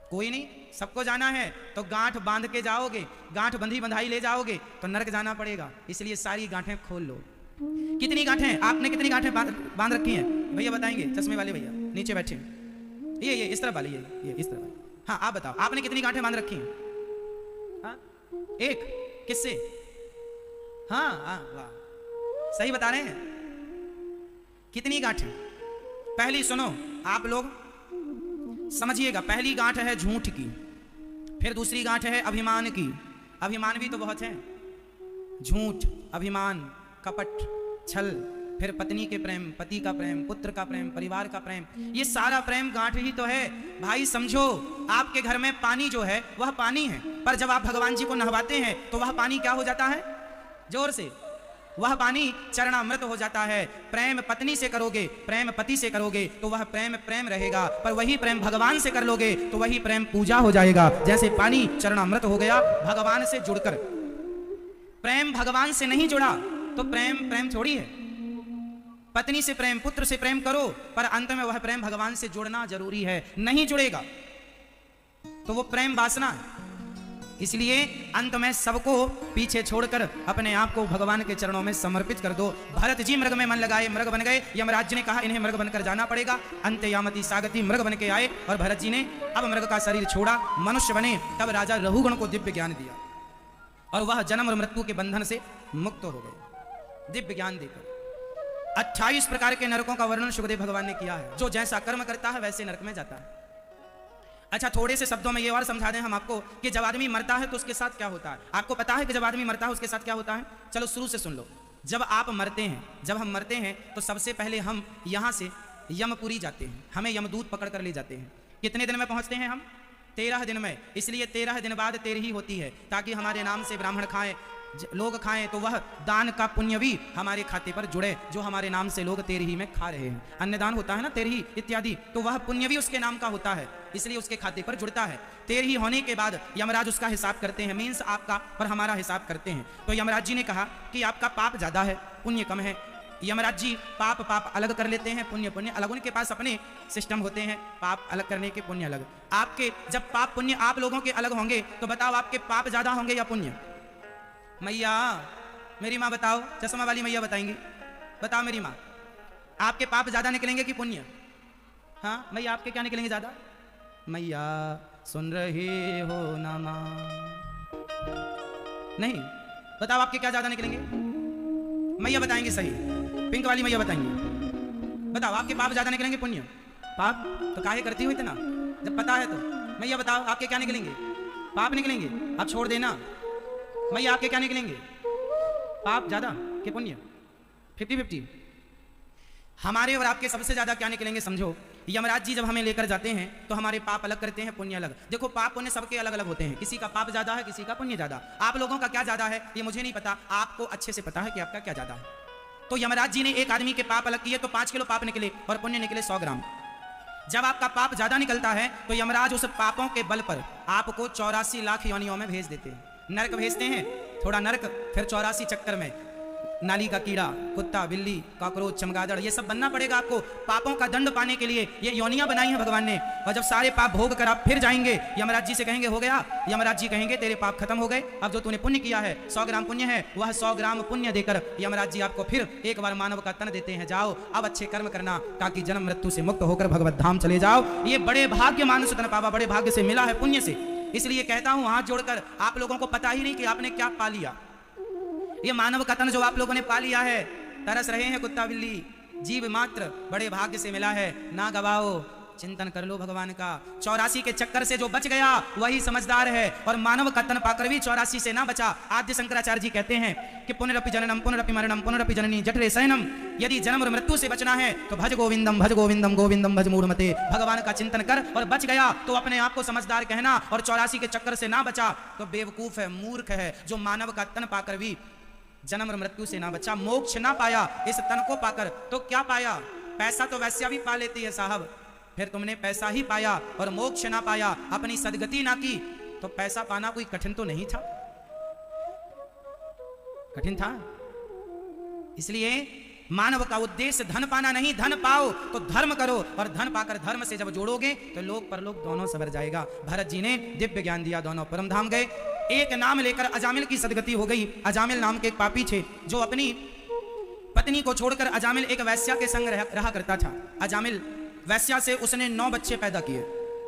कोई नहीं, सबको जाना है। तो गांठ बांध के जाओगे, गांठ बंधी बंधाई ले जाओगे तो नरक जाना पड़ेगा। इसलिए सारी गांठें खोल लो। कितनी गांठें आपने, कितनी गांठें बांध रखी हैं? भैया बताएंगे, चश्मे वाले भैया नीचे बैठे, ये इस तरफ वाली, ये इस तरफ वाली। हाँ आप बताओ, आपने कितनी गांठें बांध रखी हैं? हाँ 1। किससे? हाँ हाँ वाह, सही बता रहे हैं। कितनी गांठें? पहली सुनो आप लोग समझिएगा, पहली गांठ है झूठ की, फिर दूसरी गांठ है अभिमान की। अभिमान भी तो बहुत है, झूठ, अभिमान, कपट, छल, फिर पत्नी के प्रेम, पति का प्रेम, पुत्र का प्रेम, परिवार का प्रेम, ये सारा प्रेम गांठ ही तो है। भाई समझो, आपके घर में पानी जो है वह पानी है, पर जब आप भगवान जी को नहवाते हैं तो वह पानी क्या हो जाता है? जोर से, वह पानी चरणामृत हो जाता है। प्रेम पत्नी से करोगे, प्रेम पति से करोगे तो वह प्रेम प्रेम रहेगा, पर वही प्रेम भगवान से कर लोगे तो वही प्रेम पूजा हो जाएगा। जैसे पानी चरणामृत हो गया भगवान से जुड़कर। प्रेम भगवान से नहीं जुड़ा तो प्रेम प्रेम थोड़ी है। पत्नी से प्रेम, पुत्र से प्रेम करो, पर अंत में वह प्रेम भगवान से जुड़ना जरूरी है। नहीं जुड़ेगा तो वो प्रेम वासना है। इसलिए अंत में सबको पीछे छोड़कर अपने आप को भगवान के चरणों में समर्पित कर दो। भरत जी मृग में मन लगाए, मृग बन गए। यमराज ने कहा इन्हें मृग बनकर जाना पड़ेगा। अंत यामती सागती मृग बन के आए और भरत जी ने अब मृग का शरीर छोड़ा, मनुष्य बने। तब राजा रघुगण को दिव्य ज्ञान दिया और वह जन्म और मृत्यु के बंधन से मुक्त हो गए दिव्य ज्ञान देकर। 28 प्रकार के नरकों का वर्णन सुखदेव भगवान ने किया है। जो जैसा कर्म करता है वैसे नरक में जाता है। अच्छा, थोड़े से शब्दों में ये और समझा दें हम आपको कि जब आदमी मरता है तो उसके साथ क्या होता है। आपको पता है कि जब आदमी मरता है उसके साथ क्या होता है? चलो शुरू से सुन लो। जब आप मरते हैं, जब हम मरते हैं तो सबसे पहले हम यहाँ से यमपुरी जाते हैं, हमें यमदूत पकड़ कर ले जाते हैं। कितने दिन में पहुँचते हैं हम? 13 दिन में। इसलिए 13 दिन बाद तेरही होती है, ताकि हमारे नाम से ब्राह्मण खाएं, लोग खाएं तो वह दान का पुण्य भी हमारे खाते पर जुड़े, जो हमारे नाम से लोग तेरही में खा रहे हैं। अन्नदान होता है ना, तेरही इत्यादि, तो वह पुण्य भी उसके नाम का होता है, इसलिए उसके खाते पर जुड़ता है। तेरही होने के बाद यमराज उसका हिसाब करते हैं, मीन्स आपका पर हमारा हिसाब करते हैं। तो यमराज जी ने कहा कि आपका पाप ज़्यादा है, पुण्य कम है। यमराज जी पाप अलग कर लेते हैं, पुण्य अलग। उनके पास अपने सिस्टम होते हैं, पाप अलग करने के, पुण्य अलग। आपके जब पाप पुण्य आप लोगों के अलग होंगे तो बताओ आपके पाप ज़्यादा होंगे या पुण्य? मैया, मेरी माँ बताओ, चश्मा वाली मैया बताएंगी, बताओ मेरी माँ, आपके पाप ज्यादा निकलेंगे कि पुण्य? हाँ मैया, आपके क्या निकलेंगे ज्यादा? मैया सुन रहे हो ना माँ? नहीं, बताओ आपके क्या ज्यादा निकलेंगे? मैया बताएंगे सही, पिंक वाली मैया बताएंगे। बताओ आपके पाप ज्यादा निकलेंगे पुण्य? पाप तो काहे करती हो इतना जब पता है तो? मैया बताओ आपके क्या निकलेंगे? पाप निकलेंगे, आप छोड़ देना। मैया आपके क्या निकलेंगे? पाप ज्यादा कि पुण्य? 50-50। हमारे और आपके सबसे ज्यादा क्या निकलेंगे समझो। यमराज जी जब हमें लेकर जाते हैं तो हमारे पाप अलग करते हैं, पुण्य अलग। देखो पाप पुण्य सबके अलग अलग होते हैं, किसी का पाप ज्यादा है, किसी का पुण्य ज्यादा। आप लोगों का क्या ज्यादा है ये मुझे नहीं पता, आपको अच्छे से पता है कि आपका क्या ज्यादा है। तो यमराज जी ने एक आदमी के पाप अलग किए तो 5 किलो पाप निकले और पुण्य निकले 100 ग्राम। जब आपका पाप ज्यादा निकलता है तो यमराज उस पापों के बल पर आपको 84 लाख योनियों में भेज देते हैं, नरक भेजते हैं। थोड़ा नरक, फिर 84 चक्कर में नाली का कीड़ा, कुत्ता, बिल्ली, कॉकरोच, चमगादड़, ये सब बनना पड़ेगा आपको पापों का दंड पाने के लिए। ये योनियां बनाई हैं भगवान ने। और जब सारे पाप भोग कर आप फिर जाएंगे, यमराज जी से कहेंगे हो गया, यमराज जी कहेंगे तेरे पाप खत्म हो गए, अब जो तूने पुण्य किया है 100 ग्राम पुण्य है, वह 100 ग्राम पुण्य देकर यमराज जी आपको फिर एक बार मानव का तन देते हैं, जाओ अब अच्छे कर्म करना ताकि जन्म मृत्यु से मुक्त होकर भगवत धाम चले जाओ। ये बड़े भाग्य मानुष तन पावा, बड़े भाग्य से मिला है, पुण्य से। इसलिए कहता हूं हाथ जोड़कर, आप लोगों को पता ही नहीं कि आपने क्या पा लिया। ये मानव का तन जो आप लोगों ने पा लिया है, तरस रहे हैं कुत्ता बिल्ली, जीव मात्र, बड़े भाग्य से मिला है, ना गवाओ, चिंतन कर लो भगवान का। 84 के चक्कर से जो बच गया वही समझदार है, और मानव का तन पाकर भी 84 से ना बचा। आद्य शंकराचार्य जी कहते हैं कि पुनरपि जननम पुनरपि मरणम पुनरपि जननी जठरे शयनम, यदि जन्म और मृत्यु से बचना है तो भज गोविंदम गोविंदम भज मूढ़मते, भगवान का चिंतन कर। और बच गया तो अपने आप को समझदार कहना, और 84 के चक्कर से ना बचा तो बेवकूफ है, मूर्ख है, जो मानव का तन पाकर भी जन्म और मृत्यु से ना बचा, मोक्ष ना पाया। इस तन को पाकर तो क्या पाया? पैसा तो वैसे भी पा लेती है साहब, फिर तुमने पैसा ही पाया और मोक्ष ना पाया, अपनी सदगति ना की, तो पैसा पाना कोई कठिन तो नहीं था? कठिन था। इसलिए मानव का उद्देश्य धन पाना नहीं, धन पाओ तो धर्म करो, और धन पाकर धर्म से जब जोड़ोगे तो लोक परलोक दोनों सवर जाएगा। भरत जी ने दिव्य ज्ञान दिया, दोनों परम धाम गए। एक नाम लेकर अजामिल की सदगति हो गई। अजामिल नाम के एक पापी थे जो अपनी पत्नी को छोड़कर अजामिल एक वैश्या के संग रहा करता था। अजामिल वैश्या से उसने 9 बच्चे पैदा किए।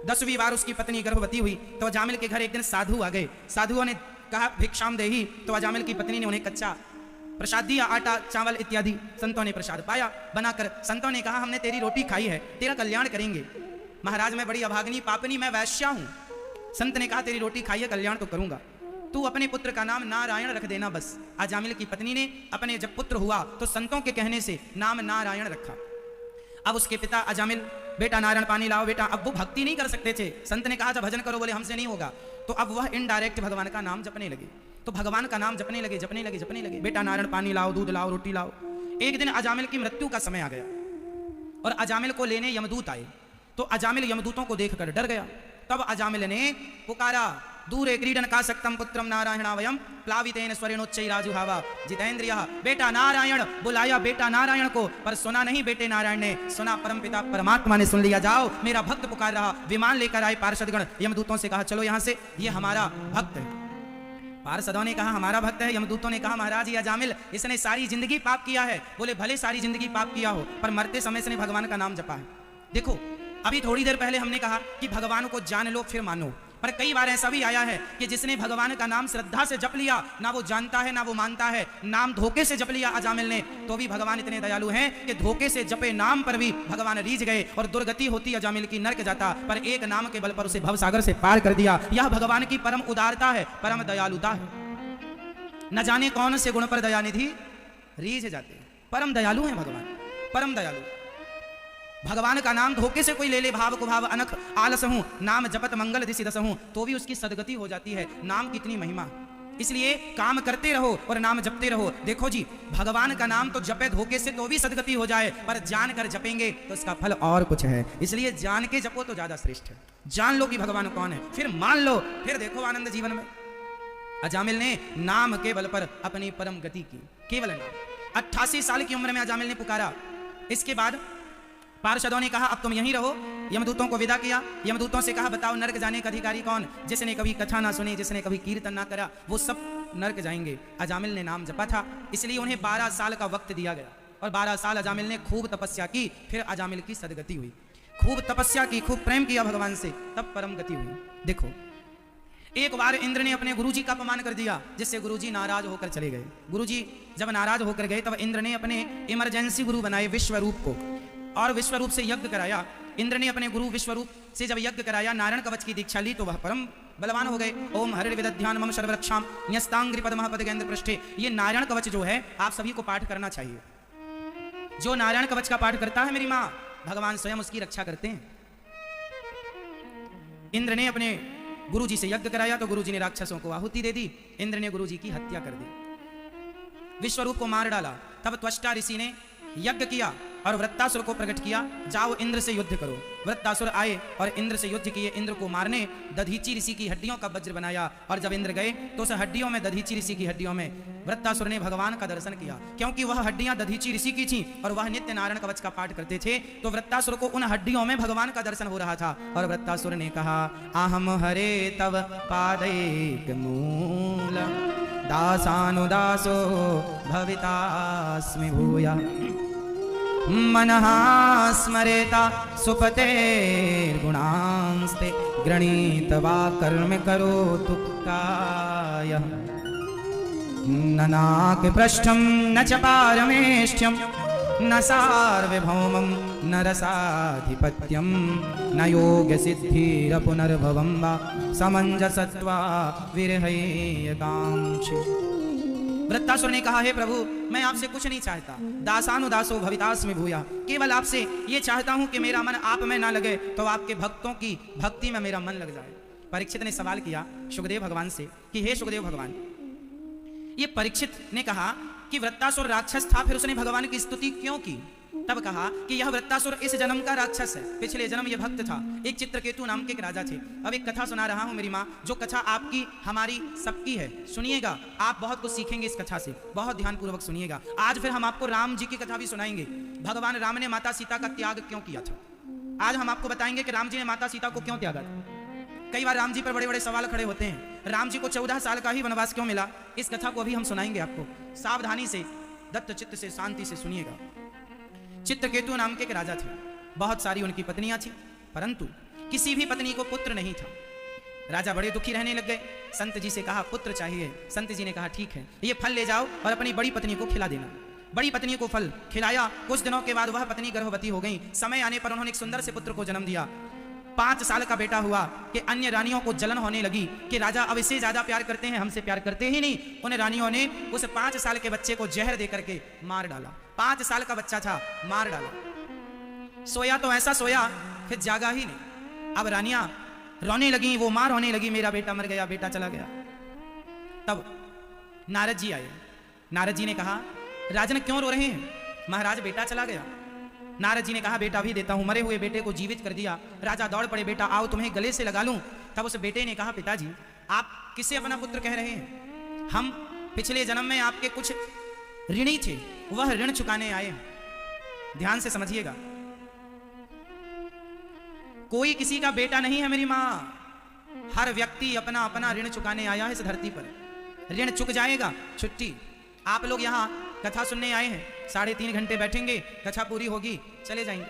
10वीं बार उसकी पत्नी गर्भवती हुई तो अजामिल के घर एक दिन साधु आ गए। साधुओं ने कहा भिक्षाम देही, तो अजामिल की पत्नी ने उन्हें कच्चा प्रसाद दिया, आटा चावल इत्यादि। संतों ने प्रसाद पाया बनाकर। संतों ने कहा हमने तेरी रोटी खाई है, तेरा कल्याण करेंगे। महाराज मैं बड़ी अभागनी पापनी, मैं वैश्या हूं। संत ने कहा तेरी रोटी खाई है, कल्याण तो करूंगा, तू अपने पुत्र का नाम नारायण रख देना बस। अजामिल की पत्नी ने अपने जब पुत्र हुआ तो संतों के कहने से नाम नारायण रखा। अब उसके पिता अजामिल, बेटा नारायण पानी लाओ बेटा। अब वो भक्ति नहीं कर सकते थे, संत ने कहा जब भजन करो, बोले हमसे नहीं होगा। तो अब वह इनडायरेक्ट भगवान का नाम जपने लगे। तो भगवान का नाम जपने लगे, बेटा नारायण पानी लाओ, दूध लाओ, रोटी लाओ। एक दिन अजामिल की मृत्यु का समय आ गया और अजामिल को लेने यमदूत आए। तो अजामिल यमदूतों को देखकर डर गया। तब अजामिल ने पुकारा, दूरे क्रीडन का सक्तम पुत्रम नारायणावयम प्लावितेन स्वरेणोच्चैराजुहावा जितेंद्रिय। बेटा नारायण, बुलाया बेटा नारायण को, पर सुना नहीं बेटे नारायण ने, सुना परमपिता परमात्मा ने सुन लिया। जाओ मेरा भक्त पुकार रहा। विमान लेकर आए पार्षदगण, यमदूतों से कहा चलो यहां से, ये हमारा भक्त है। पार्षदों ने कहा हमारा भक्त है। यमदूतों ने कहा महाराज ये अजामिल, इसने सारी जिंदगी पाप किया है। बोले भले सारी जिंदगी पाप किया हो, पर मरते समय इसने भगवान का नाम जपा है। देखो अभी थोड़ी देर पहले हमने कहा कि भगवान को जान लो फिर मानो, पर कई बार ऐसा भी आया है कि जिसने भगवान का नाम श्रद्धा से जप लिया, ना वो जानता है ना वो मानता है, नाम धोखे से जप लिया अजामिल ने, तो भी भगवान इतने दयालु हैं कि धोखे से जपे नाम पर भी भगवान रीझ गए और दुर्गति होती अजामिल की, नरक जाता, पर एक नाम के बल पर उसे भवसागर से पार कर दिया। यह भगवान की परम उदारता है, परम दयालुता है। न जाने कौन से गुण पर दयानिधि रीझ जाते। परम दयालु है भगवान, परम दयालु। भगवान का नाम धोखे से कोई ले ले, भाव को भाव अनख आलस हूं, नाम जपत मंगल दिशि दस हूं, तो भी उसकी सदगति हो जाती है। नाम कितनी महिमा। इसलिए काम करते रहो और नाम जपते रहो। देखो जी भगवान का नाम तो जपे धोखे से तो भी सदगति हो जाए, पर जान कर जपेंगे तो इसका फल और कुछ है। इसलिए जान के जपो तो ज्यादा श्रेष्ठ है। जान लो कि भगवान कौन है, फिर मान लो, फिर देखो आनंद जीवन में। अजामिल ने नाम के बल पर अपनी परम गति की, केवल नाम। 88 साल की उम्र में अजामिल ने पुकारा। इसके बाद पार्षदों ने कहा अब तुम यहीं रहो। यमदूतों को विदा किया। यमदूतों से कहा बताओ नरक जाने का अधिकारी कौन? जिसने कभी कथा ना सुनी, जिसने कभी कीर्तन ना करा, वो सब नरक जाएंगे। अजामिल ने नाम जपा था, इसलिए उन्हें 12 साल का वक्त दिया गया और 12 साल अजामिल ने खूब तपस्या की। फिर अजामिल की सदगति हुई। खूब तपस्या की, खूब प्रेम किया भगवान से, तब परम गति हुई। देखो एक बार इंद्र ने अपने गुरुजी का अपमान कर दिया, जिससे गुरुजी नाराज होकर चले गए। गुरुजी जब नाराज होकर गए तब इंद्र ने अपने इमरजेंसी गुरु बनाए विश्वरूप को, और विश्वरूप से यज्ञ कराया। इंद्र ने अपने गुरु विश्वरूप से जब यज्ञ कराया, नारायण कवच की दीक्षा ली, तो वह परम बलवान हो गए। ओम हरिर विदध्यान मम सर्वरक्षाम न्यस्तांग्रि पद्मः पदगेंद्र पृष्ठे। ये नारायण कवच जो है आप सभी को पाठ करना चाहिए। जो नारायण कवच का पाठ करता है मेरी माँ, भगवान स्वयं उसकी रक्षा करते हैं। इंद्र ने अपने गुरुजी से यज्ञ कराया तो गुरुजी ने राक्षसों को आहुति दे दी। इंद्र ने गुरुजी की हत्या कर दी, विश्वरूप को मार डाला। तब त्वष्टा ऋषि ने यज्ञ किया और वृत्तासुर को प्रकट किया, जाओ इंद्र से युद्ध करो। वृत्तासुर आए और इंद्र से युद्ध किए। इंद्र को मारने दधीची ऋषि की हड्डियों का वज्र बनाया, और जब इंद्र गए तो उस हड्डियों में, दधीची ऋषि की हड्डियों में वृत्तासुर ने भगवान का दर्शन किया। क्योंकि वह हड्डियां दधीची ऋषि की थी और वह नित्य नारायण कवच का पाठ करते थे, तो वृत्तासुर को उन हड्डियों में भगवान का दर्शन हो रहा था। और वृत्तासुर ने कहा, आहम हरे तव पादैक मूल दासानुदासो भवितास्मि भूया मनः स्मरेता सुपतेर्गुणांस्ते गृणीत वा कर्म करोतु कायः न नाकपृष्ठं न च पारमेष्ठ्यं न सार्वभौमं न रसाधिपत्यं न योगसिद्धिरपुनर्भवं वा समञ्जसत्वा विरहैकांक्षी। वृत्तासुर ने कहा, हे प्रभु, मैं आपसे कुछ नहीं चाहता, दासानुदासो भवितास्मि भूया, केवल आपसे ये चाहता हूं कि मेरा मन आप में ना लगे तो आपके भक्तों की भक्ति में मेरा मन लग जाए। परीक्षित ने सवाल किया सुखदेव भगवान से कि हे सुखदेव भगवान, ये परीक्षित ने कहा कि वृत्तासुर राक्षस था, फिर उसने भगवान की स्तुति क्यों की? तब कहा कि यह वृत्तासुर इस जन्म का राक्षस है, पिछले जन्म यह भक्त था, एक चित्रकेतु नाम के एक राजा थे। अब एक कथा सुना रहा हूं मेरी माँ, जो कथा आपकी, हमारी, सबकी है। सुनिएगा, आप बहुत कुछ सीखेंगे इस कथा से, बहुत ध्यानपूर्वक सुनिएगा। आज फिर हम आपको राम जी की कथा भी सुनाएंगे, भगवान राम ने माता सीता का त्याग क्यों किया था। आज हम आपको बताएंगे कि राम जी ने माता सीता को क्यों त्यागा था। कई बार राम जी पर बड़े बड़े सवाल खड़े होते हैं, राम जी को 14 साल का ही वनवास क्यों मिला? इस कथा को अभी हम सुनाएंगे आपको। सावधानी से, दत्त चित्त से, शांति से सुनिएगा। चित्रकेतु नाम के एक राजा थे, बहुत सारी उनकी पत्नियां थी, परंतु किसी भी पत्नी को पुत्र नहीं था। राजा बड़े दुखी रहने लग गए, संत जी से कहा पुत्र चाहिए। संत जी ने कहा ठीक है, ये फल ले जाओ और अपनी बड़ी पत्नी को खिला देना। बड़ी पत्नी को फल खिलाया। कुछ दिनों के बाद वह पत्नी गर्भवती हो गई। समय आने पर उन्होंने एक सुंदर से पुत्र को जन्म दिया। 5 साल का बेटा हुआ कि अन्य रानियों को जलन होने लगी कि राजा अब इससे ज्यादा प्यार करते हैं, हमसे प्यार करते ही नहीं। उन रानियों ने उस 5 साल के बच्चे को जहर दे करके मार डाला। 5 साल का बच्चा था, मार डाला। सोया तो ऐसा सोया, फिर जागा ही नहीं। अब रानियां रोने लगी, वो मां रोने लगी, मेरा बेटा मर गया, बेटा चला गया। तब नारद जी आए। नारद जी ने कहा, राजन क्यों रो रहे हैं? महाराज बेटा चला गया। नारद जी ने कहा, बेटा भी देता हूं। मरे हुए बेटे को जीवित कर दिया। राजा दौड़ पड़े, बेटा आओ तुम्हें गले से लगा लूं। तब उस बेटे ने कहा, पिताजी आप किसे अपना पुत्र कह रहे हैं? हम पिछले जन्म में आपके कुछ ऋणी थे, वह ऋण चुकाने आए हैं। ध्यान से समझिएगा, कोई किसी का बेटा नहीं है मेरी मां। हर व्यक्ति अपना अपना ऋण चुकाने आया है इस धरती पर। ऋण चुक जाएगा, छुट्टी। आप लोग यहां कथा सुनने आए हैं, 3.5 घंटे बैठेंगे, कथा पूरी होगी, चले जाएंगे।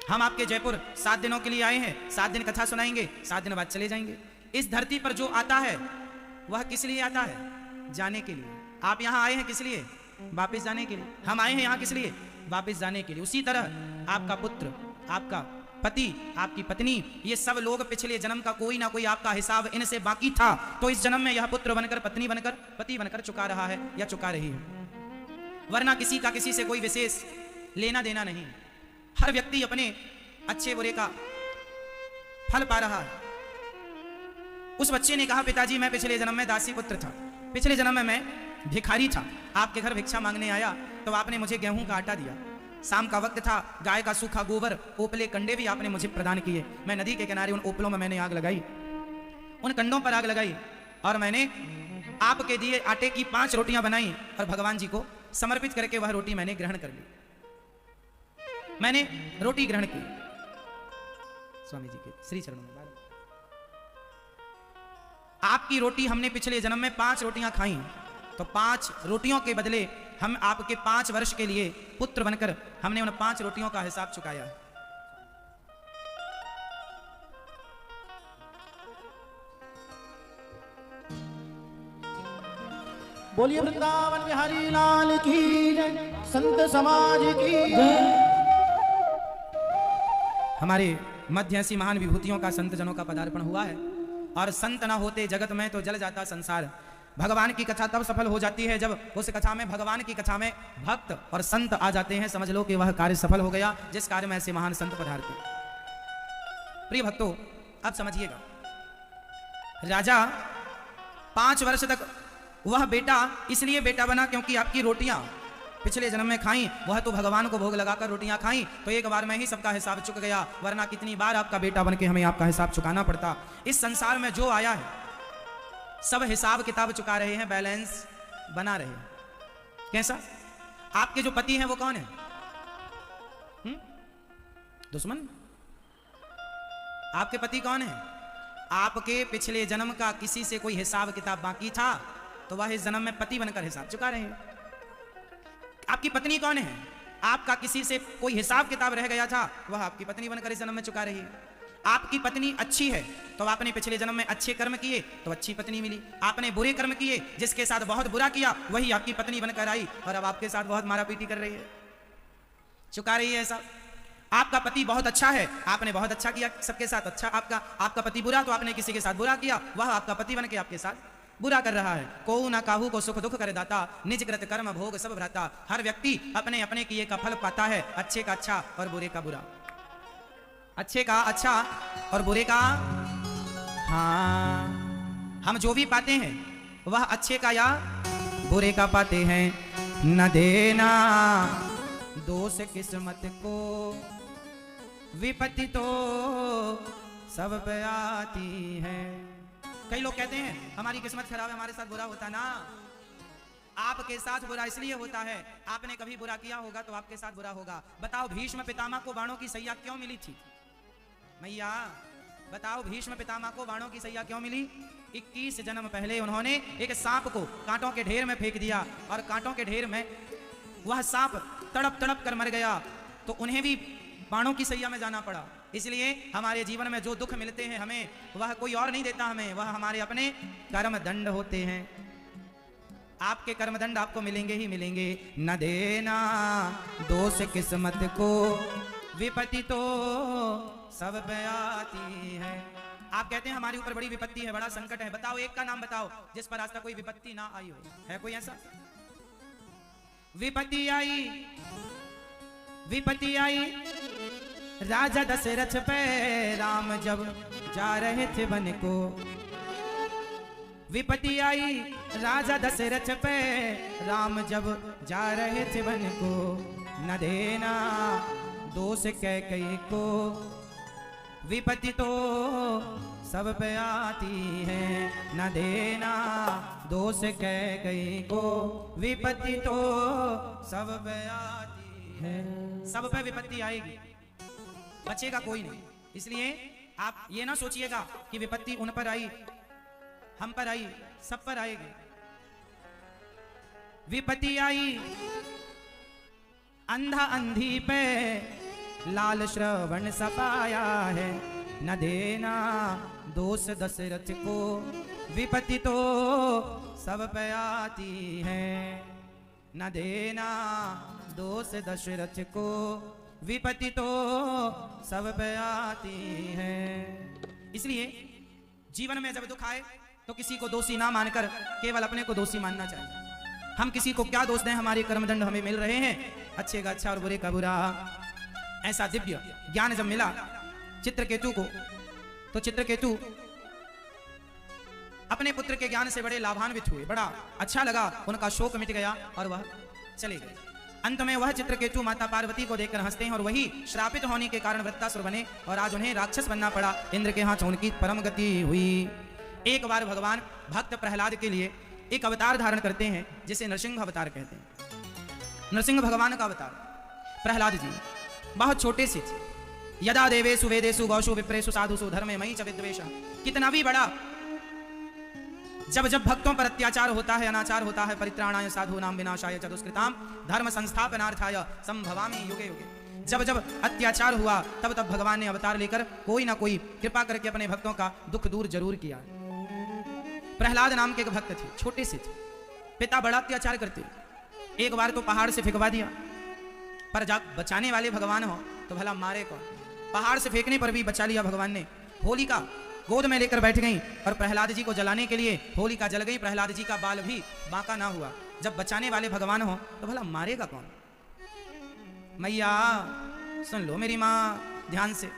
हम आपके जयपुर 7 दिनों के लिए आए हैं, 7 दिन कथा सुनाएंगे, 7 दिन बाद चले जाएंगे। इस धरती पर जो आता है वह किस लिए आता है? जाने के लिए। आप यहां आए हैं किस लिए? वापस जाने के लिए। हम आए हैं यहां किस लिए? वापस जाने के लिए। उसी तरह आपका पुत्र, आपका पति, आपकी पत्नी, ये सब लोग पिछले जन्म का कोई ना कोई आपका हिसाब इनसे बाकी था, तो इस जन्म में यह पुत्र बनकर, पत्नी बनकर, पति बनकर चुका रहा है या चुका रही है। वरना किसी का किसी से कोई विशेष लेना देना नहीं। हर व्यक्ति अपने अच्छे बुरे का फल पा रहा है। उस बच्चे ने कहा, पिताजी मैं पिछले जन्म में दासी पुत्र था, पिछले जन्म में मैं भिखारी था, आपके घर भिक्षा मांगने आया तो आपने मुझे गेहूं का आटा दिया। शाम का वक्त था, गाय का सूखा गोबर, ओपले कंडे भी आपने मुझे प्रदान किए। मैं नदी के किनारे उन ओपलों में मैंने आग लगाई, उन कंडों पर आग लगाई और मैंने आपके दिए आटे की 5 रोटियां बनाई और भगवान जी को समर्पित करके वह रोटी मैंने ग्रहण कर ली। मैंने रोटी ग्रहण की स्वामी जी के श्री चरणों में। आपकी रोटी हमने पिछले जन्म में 5 रोटियां खाई, तो 5 रोटियों के बदले हम आपके 5 वर्ष के लिए पुत्र बनकर हमने उन 5 रोटियों का हिसाब चुकाया। बोलिए वृंदावन बिहारी लाल की जय, संत समाज की जय। हमारे मध्य ऐसी महान विभूतियों का संत जनों का पदार्पण हुआ है, और संत न होते जगत में तो जल जाता संसार। भगवान की कथा तब सफल हो जाती है जब उस कथा में, भगवान की कथा में भक्त और संत आ जाते हैं। समझ लो कि वह कार्य सफल हो गया जिस कार्य में ऐसे महान संत पधारते। प्रिय भक्तों, अब समझिएगा, राजा 5 वर्ष तक वह बेटा इसलिए बेटा बना क्योंकि आपकी रोटियां पिछले जन्म में खाई, वह तो भगवान को भोग लगाकर रोटियां खाई, तो एक बार में ही सबका हिसाब चुक गया, वरना कितनी बार आपका बेटा बन के हमें आपका हिसाब चुकाना पड़ता। इस संसार में जो आया है सब हिसाब किताब चुका रहे हैं, बैलेंस बना रहे हैं। कैसा? आपके जो पति हैं वो कौन है? दुश्मन? आपके पति कौन है? आपके पिछले जन्म का किसी से कोई हिसाब किताब बाकी था तो वह इस जन्म में पति बनकर हिसाब चुका रहे हैं। आपकी पत्नी कौन है? आपका किसी से कोई हिसाब किताब रह गया था, वह आपकी पत्नी बनकर इस जन्म में चुका रही है। आपकी पत्नी अच्छी है तो आपने पिछले जन्म में अच्छे कर्म किए तो अच्छी पत्नी मिली। आपने बुरे कर्म किए, जिसके साथ बहुत बुरा किया, वही आपकी पत्नी बनकर आई और अब आपके साथ बहुत मारापीटी कर रही है, चुका रही है ऐसा। आपका पति बहुत अच्छा है, आपने बहुत अच्छा किया सबके साथ अच्छा, आपका पति बुरा तो आपने किसी के साथ बुरा किया, वह आपका पति बन के आपके साथ बुरा कर रहा है। को ना काहू को सुख दुख कर दाता, निज कृत कर्म भोग सब भ्राता। हर व्यक्ति अपने अपने किए का फल पाता है, अच्छे का अच्छा और बुरे का बुरा, अच्छे का अच्छा और बुरे का। हाँ, हम जो भी पाते हैं वह अच्छे का या बुरे का पाते हैं। न देना दोष किस्मत को, विपत्ति तो सब पे आती है। कई लोग कहते हैं हमारी किस्मत खराब है, हमारे साथ बुरा होता ना। आपके साथ बुरा इसलिए होता है, आपने कभी बुरा किया होगा तो आपके साथ बुरा होगा। बताओ भीष्म पितामह को बाणों की सैया क्यों मिली थी? मैया बताओ, भीष्म पितामह को बाणों की सैया क्यों मिली? 21 जन्म पहले उन्होंने एक सांप को कांटों के ढेर में फेंक दिया और कांटों के ढेर में वह सांप तड़प तड़प कर मर गया, तो उन्हें भी बाणों की सैया में जाना पड़ा। इसलिए हमारे जीवन में जो दुख मिलते हैं हमें, वह कोई और नहीं देता हमें, वह हमारे अपने कर्म दंड होते हैं। आपके कर्म दंड आपको मिलेंगे ही मिलेंगे। न देना दोष किस्मत को, विपत्ति तो सब पे आती है। आप कहते हैं हमारे ऊपर बड़ी विपत्ति है, बड़ा संकट है। बताओ एक का नाम बताओ जिस पर आज तक कोई विपत्ति ना आई हो। है कोई ऐसा? विपत्ति आई, विपत्ति आई राजा दशरथ पे, राम जब जा रहे थे वन को। विपत्ति आई राजा दशरथ पे, राम जब जा रहे थे वन को। न देना दोष कैकेयी को, विपत्ति तो सब पे आती है। न देना दोष कैकेयी को, विपत्ति तो सब पे आती है। सब पे विपत्ति आएगी, बचेगा कोई नहीं। इसलिए आप ये ना सोचिएगा कि विपत्ति उन पर आई, हम पर आई, सब पर आएगी। विपत्ति आई अंधा अंधी पे, लाल श्रवण सपाया है। न देना दोष दशरथ को, विपत्ति तो सब पे आती है। न देना दोष दशरथ को, विपत्ति तो सब पे आती है। इसलिए जीवन में जब दुख आए तो किसी को दोषी ना मानकर केवल अपने को दोषी मानना चाहिए। हम किसी को क्या दोष दें, हमारे कर्मदंड हमें मिल रहे हैं, अच्छे का अच्छा और बुरे का बुरा। ऐसा दिव्य ज्ञान जब मिला चित्रकेतु को, तो चित्रकेतु अपने पुत्र के ज्ञान से बड़े लाभान्वित हुए, बड़ा अच्छा लगा, उनका शोक मिट गया और वह चले गए। अंत में वह चित्रकेतु माता पार्वती को देखकर हंसते हैं और वही श्रापित होने के कारण वृत्तासुर बने और आज उन्हें राक्षस बनना पड़ा। इंद्र के हाथ उनकी परम गति हुई। एक बार भगवान भक्त प्रहलाद के लिए एक अवतार धारण करते हैं जिसे नरसिंह अवतार कहते हैं। नरसिंह भगवान का अवतार। प्रहलाद जी बहुत छोटे से थे। यदा देवेषु वेदेषु गौषु विप्रेषु साधुषु धर्मे मयि च विद्वेषः। कितना भी बड़ा, जब जब भक्तों पर अत्याचार होता है, अनाचार होता है, परित्राणाय साधूनां विनाशाय च दुष्कृतां धर्म संस्थापनार्थाय संभवामि युगे युगे। जब जब अत्याचार हुआ तब तब भगवान ने अवतार लेकर कोई ना कोई कृपा करके अपने भक्तों का दुख दूर जरूर किया। प्रहलाद नाम के एक भक्त थे, छोटे से थे, पिता बड़ा अत्याचार करते। एक बार तो पहाड़ से फेंकवा दिया, पर जा बचाने वाले भगवान हो तो भला मारे कौन। पहाड़ से फेंकने पर भी बचा लिया भगवान ने। होलिका गोद में लेकर बैठ गई और प्रहलाद जी को जलाने के लिए होलिका जल गई, प्रहलाद जी का बाल भी बांका ना हुआ। जब बचाने वाले भगवान हो तो भला मारेगा कौन। मैया सुन लो मेरी माँ ध्यान से,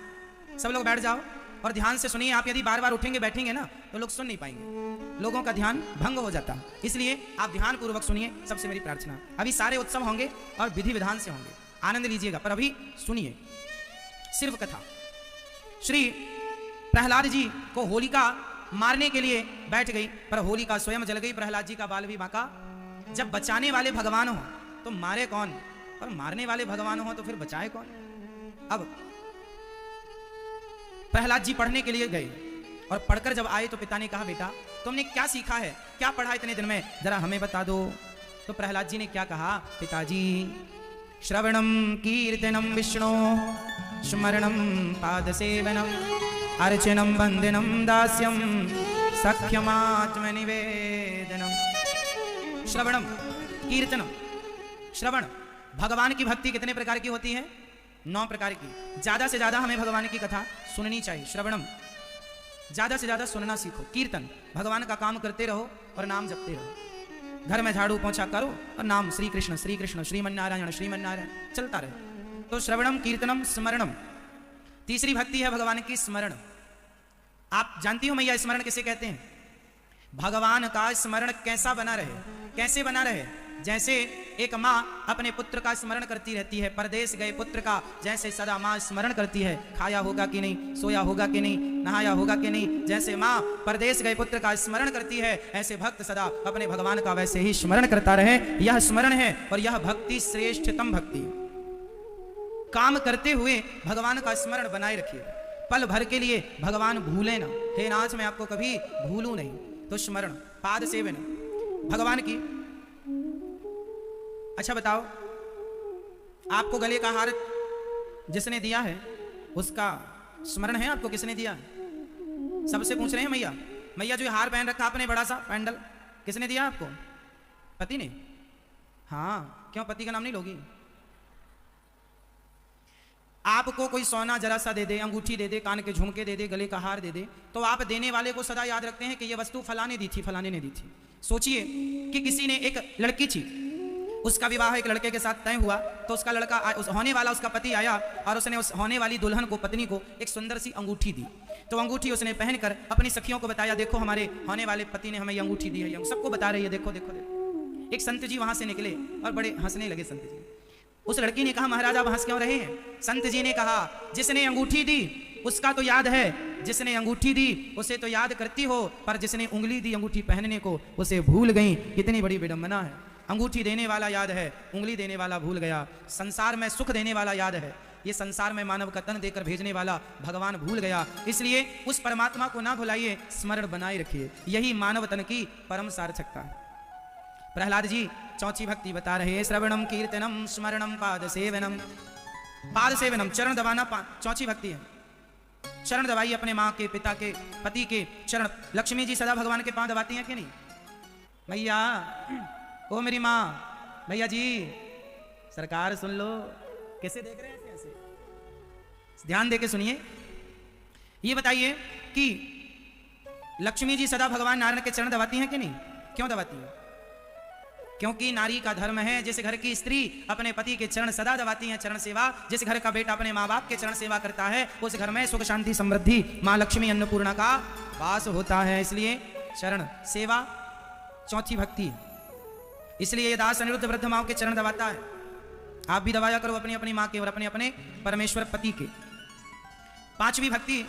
सब लोग बैठ जाओ। और ध्यान से सुनिए। आप यदि बार बार उठेंगे बैठेंगे ना तो लोग सुन नहीं पाएंगे, लोगों का ध्यान भंग हो जाता है। इसलिए आप ध्यान पूर्वक सुनिए, सबसे मेरी प्रार्थना। अभी सारे उत्सव होंगे और विधि विधान से होंगे, आनंद लीजिएगा, पर अभी सुनिए सिर्फ कथा। श्री प्रहलाद जी को होलिका मारने के लिए बैठ गई, पर होलिका स्वयं जल गई, प्रहलाद जी का बाल भी बांका। जब बचाने वाले भगवान हो तो मारे कौन, और मारने वाले भगवान हो तो फिर बचाए कौन। अब प्रहलाद जी पढ़ने के लिए गए और पढ़कर जब आए तो पिता ने कहा, बेटा तुमने क्या सीखा है, क्या पढ़ा इतने दिन में, जरा हमें बता दो। तो प्रहलाद जी ने क्या कहा, पिताजी श्रवणम कीर्तनम विष्णु स्मरणम पाद सेवनम अर्चनम वंदनम दास्यम सख्यमात्म निवेदनम। श्रवणम कीर्तनम, श्रवण, भगवान की भक्ति कितने प्रकार की होती है, 9 प्रकार की। ज्यादा से ज्यादा हमें भगवान की कथा सुननी चाहिए। श्रवणम, ज्यादा से ज्यादा सुनना सीखो। कीर्तन, भगवान का काम करते रहो और नाम जपते रहो। घर में झाड़ू पोंछा करो और नाम श्री कृष्ण श्रीमन्नारायण श्रीमन्नारायण चलता रहे। तो श्रवणम कीर्तनम स्मरणम। तीसरी भक्ति है भगवान की स्मरण। आप जानती हो मैया स्मरण किसे कहते हैं? भगवान का स्मरण कैसा बना रहे, कैसे बना रहे? जैसे एक माँ अपने पुत्र का स्मरण करती रहती है, परदेश गए पुत्र का जैसे सदा माँ स्मरण करती है, खाया होगा कि नहीं, सोया होगा कि नहीं, नहाया होगा कि नहीं, जैसे माँ परदेश गए पुत्र का स्मरण करती है, ऐसे भक्त सदा अपने भगवान का वैसे ही स्मरण करता रहे। यह स्मरण है और यह भक्ति श्रेष्ठतम भक्ति। काम करते हुए भगवान का स्मरण बनाए रखिए, पल भर के लिए भगवान भूले ना। हे नाथ मैं आपको कभी भूलू नहीं। तो स्मरण, पाद सेवन भगवान की। अच्छा बताओ, आपको गले का हार जिसने दिया है उसका स्मरण है आपको? किसने दिया? सबसे पूछ रहे हैं मैया। मैया जो हार पहन रखा आपने बड़ा सा पैंडल, किसने दिया आपको? पति ने? हाँ, क्यों पति का नाम नहीं लोगी? आपको कोई सोना जरा सा दे दे, अंगूठी दे दे, कान के झुमके दे दे, गले का हार दे दे, तो आप देने वाले को सदा याद रखते हैं कि यह वस्तु फलाने दी थी, फलाने ने दी थी। सोचिए कि किसी ने, एक लड़की थी, उसका विवाह एक लड़के के साथ तय हुआ, तो उसका लड़का होने वाला उसका पति आया और उसने उस होने वाली दुल्हन को, पत्नी को एक सुंदर सी अंगूठी दी। तो अंगूठी उसने पहनकर अपनी सखियों को बताया, देखो हमारे होने वाले पति ने हमें ये अंगूठी दी है। सबको बता रही है, देखो देखो देखो। एक संत जी वहां से निकले और बड़े हंसने लगे संत जी। उस लड़की ने कहा, महाराज आप हंस क्यों रहे हैं? संत जी ने कहा, जिसने अंगूठी दी उसका तो याद है, जिसने अंगूठी दी उसे तो याद करती हो, पर जिसने उंगली दी अंगूठी पहनने को उसे भूल गई। कितनी बड़ी विडंबना है। अंगूठी देने वाला याद है, उंगली देने वाला भूल गया। संसार में सुख देने वाला याद है, ये संसार में मानव का तन देकर भेजने वाला भगवान भूल गया। इसलिए उस परमात्मा को ना भुलाइए, स्मरण बनाए रखिए, यही मानव तन की परम सार्थकता है। प्रहलाद जी चौथी भक्ति बता रहे, श्रवणम कीर्तनम स्मरणम पाद सेवनम। पाद सेवनम, चरण दबाना चौथी भक्ति है। चरण दबाइए अपने माँ के, पिता के, पति के चरण। लक्ष्मी जी सदा भगवान के पांव दबाती हैं कि नहीं? मैया, ओ मेरी माँ, भैया जी सरकार सुन लो। कैसे देख रहे हैं? कैसे? ध्यान देके सुनिए। ये बताइए कि लक्ष्मी जी सदा भगवान नारायण के चरण दबाती हैं कि नहीं? क्यों दबाती हैं? क्योंकि नारी का धर्म है, जिस घर की स्त्री अपने पति के चरण सदा दबाती है, चरण सेवा। जिस घर का बेटा अपने माँ बाप के चरण सेवा करता है, उस घर में सुख शांति समृद्धि माँ लक्ष्मी अन्नपूर्णा का वास होता है। इसलिए चरण सेवा चौथी भक्ति। इसलिए ये दास अनिरुद्ध वृद्ध माँ के चरण दबाता है। आप भी दबाया करो अपनी अपनी माँ के और अपने अपने परमेश्वर पति के। पांचवी भक्ति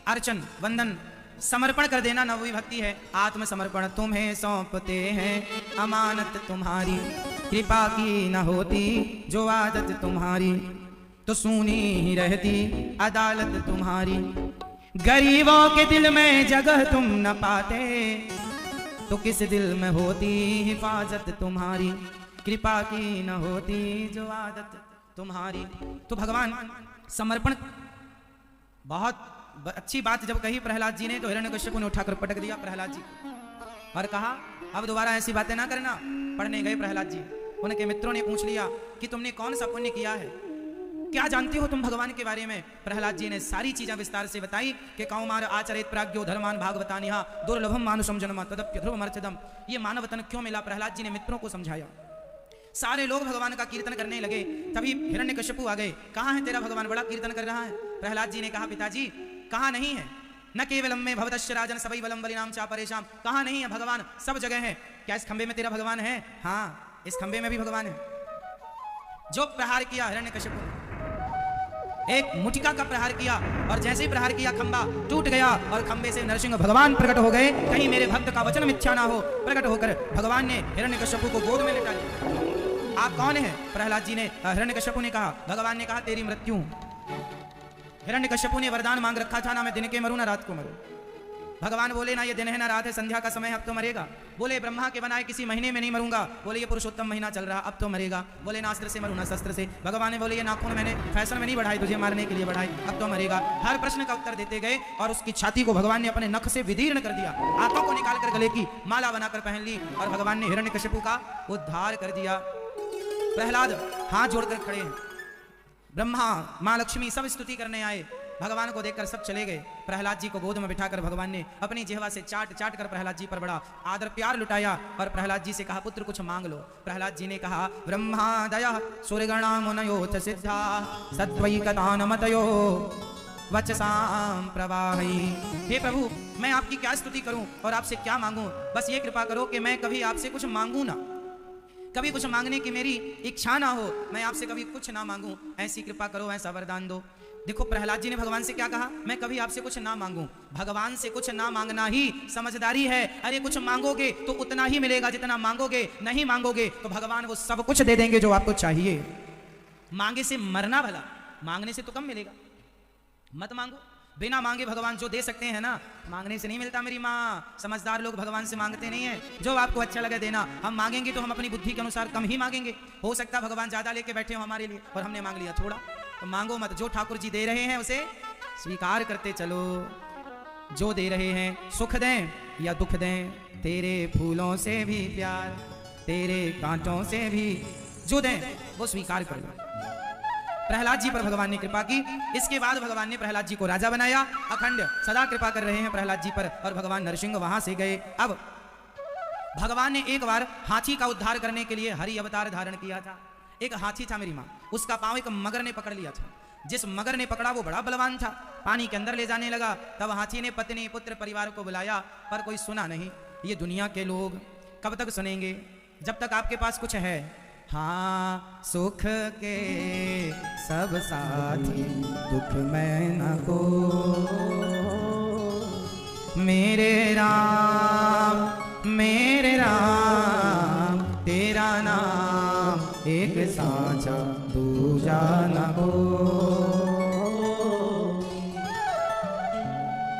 अर्चन, वंदन, समर्पण कर देना, नवी भक्ति है। आत्मसमर्पण तुम्हें सौंपते हैं, अमानत तुम्हारी, कृपा की न होती जो आदत तुम्हारी, तो सुनी ही रहती अदालत तुम्हारी। गरीबों के दिल में जगह तुम न पाते, तो किस दिल में होती हिफाजत तुम्हारी, कृपा की न होती जो आदत तुम्हारी। तो भगवान समर्पण, बहुत अच्छी बात जब कही प्रहलाद जी ने, तो हिरण्यकश्यप ने उठाकर पटक दिया प्रहलाद जी को और कहा, अब दोबारा ऐसी बातें ना करना। पढ़ने गए प्रहलाद जी, उनके मित्रों ने पूछ लिया कि तुमने कौन सा पुण्य किया है, क्या जानती हो तुम भगवान के बारे में? प्रहलाद जी ने सारी चीजें विस्तार से बताई कि कौमार आचरित प्राज्ञो धर्मान भागवतानिहा दुर्लभम मानुषम जन्म तदप्य ध्रुवमर्चदम। ये मानव तन क्यों मिला? प्रहलाद जी ने मित्रों को समझाया। सारे लोग भगवान का कीर्तन करने लगे। तभी हिरण्यकश्यप आ गए, कहाँ है तेरा भगवान, बड़ा कीर्तन कर रहा है। प्रहलाद जी ने कहा, पिताजी कहाँ नहीं है? न केवलम में भवतश्च राजन सबै बलम बलिनाम चा परेशान, कहाँ नहीं है भगवान? सब जगह है। क्या इस खंबे में तेरा भगवान है? हाँ, इस खंबे में भी भगवान है। जो प्रहार किया हिरण्यकशिपु ने, एक मुटिका का प्रहार किया और जैसे ही प्रहार किया खंबा टूट गया और खंबे से नरसिंह भगवान प्रकट हो गए। कहीं मेरे भक्त का वचन मिथ्या ना हो। प्रकट होकर भगवान ने हिरण्यकशिपु को गोद में लेटा लिया। आप कौन है? प्रहलाद जी ने, हिरण्यकशिपु ने कहा। भगवान ने कहा तेरी मृत्यु। हिरण्यकशिपु ने वरदान मांग रखा था, ना मैं दिन के मरूं ना रात को मरूं। भगवान बोले ना ये दिन है ना रात है, संध्या का समय है, अब तो मरेगा। बोले ब्रह्मा के बनाए किसी महीने में नहीं मरूंगा। बोले ये पुरुषोत्तम महीना चल रहा, अब तो मरेगा। बोले ना अस्त्र से मरूं ना शस्त्र से। भगवान ने बोले ये नाखून मैंने फैशन में नहीं बढ़ाई, तुझे मारने के लिए बढ़ाई, अब तो मरेगा। हर प्रश्न का उत्तर देते गए और उसकी छाती को भगवान ने अपने नख से विदीर्ण कर दिया। आंखों को निकालकर गले की माला बनाकर पहन ली और भगवान ने हिरण्यकशिपु का उद्धार कर दिया। प्रहलाद हाथ जोड़कर खड़े हैं। ब्रह्मा माँ लक्ष्मी सब स्तुति करने आए। भगवान को देखकर सब चले गए। प्रहलाद जी को गोद में बिठाकर भगवान ने अपनी जिह्वा से चाट चाट कर प्रहलाद जी पर बड़ा आदर प्यार लुटाया और प्रहलाद जी से कहा पुत्र कुछ मांग लो। प्रहलाद जी ने कहा ब्रह्मा दया सूर्यगणा मुनयोथ सिद्धा सत्वई कथानमतयो वचसाम प्रवाही। हे प्रभु मैं आपकी क्या स्तुति करूं और आपसे क्या मांगूं? बस ये कृपा करो कि मैं कभी आपसे कुछ मांगू ना, कभी कुछ मांगने की मेरी इच्छा ना हो, मैं आपसे कभी कुछ ना मांगूं। ऐसी कृपा करो, ऐसा वरदान दो। देखो प्रहलाद जी ने भगवान से क्या कहा? मैं कभी आपसे कुछ ना मांगूं। भगवान से कुछ ना मांगना ही समझदारी है। अरे कुछ मांगोगे तो उतना ही मिलेगा जितना मांगोगे, नहीं मांगोगे तो भगवान वो सब कुछ दे देंगे जो आपको चाहिए। मांगे से मरना भला, मांगने से तो कम मिलेगा। मत मांगो, बिना मांगे भगवान जो दे सकते हैं ना, मांगने से नहीं मिलता मेरी माँ। समझदार लोग भगवान से मांगते नहीं है, जो आपको अच्छा लगे देना। हम मांगेंगे तो हम अपनी बुद्धि के अनुसार कम ही मांगेंगे। हो सकता है भगवान ज्यादा लेके बैठे हो हमारे लिए और हमने मांग लिया थोड़ा, तो मांगो मत। जो ठाकुर जी दे रहे हैं उसे स्वीकार करते चलो। जो दे रहे हैं सुख दें या दुख दें, तेरे फूलों से भी प्यार, तेरे कांटों से भी जो दें वो स्वीकार कर लो। प्रहलाद जी पर भगवान ने कृपा की। इसके बाद भगवान ने प्रहलाद जी को राजा बनाया। अखंड सदा कृपा कर रहे हैं प्रहलाद जी पर और भगवान नरसिंह वहां से गए। अब भगवान ने एक बार हाथी का उद्धार करने के लिए हरि अवतार धारण किया था। एक हाथी था मेरी माँ, उसका पांव एक मगर ने पकड़ लिया था। जिस मगर ने पकड़ा वो बड़ा बलवान था, पानी के अंदर ले जाने लगा। तब हाथी ने पत्नी पुत्र परिवार को बुलाया पर कोई सुना नहीं। ये दुनिया के लोग कब तक सुनेंगे जब तक आपके पास कुछ है। हाँ सुख के सब साथी दुख में न को, मेरे राम तेरा नाम एक साझा दूजा न हो।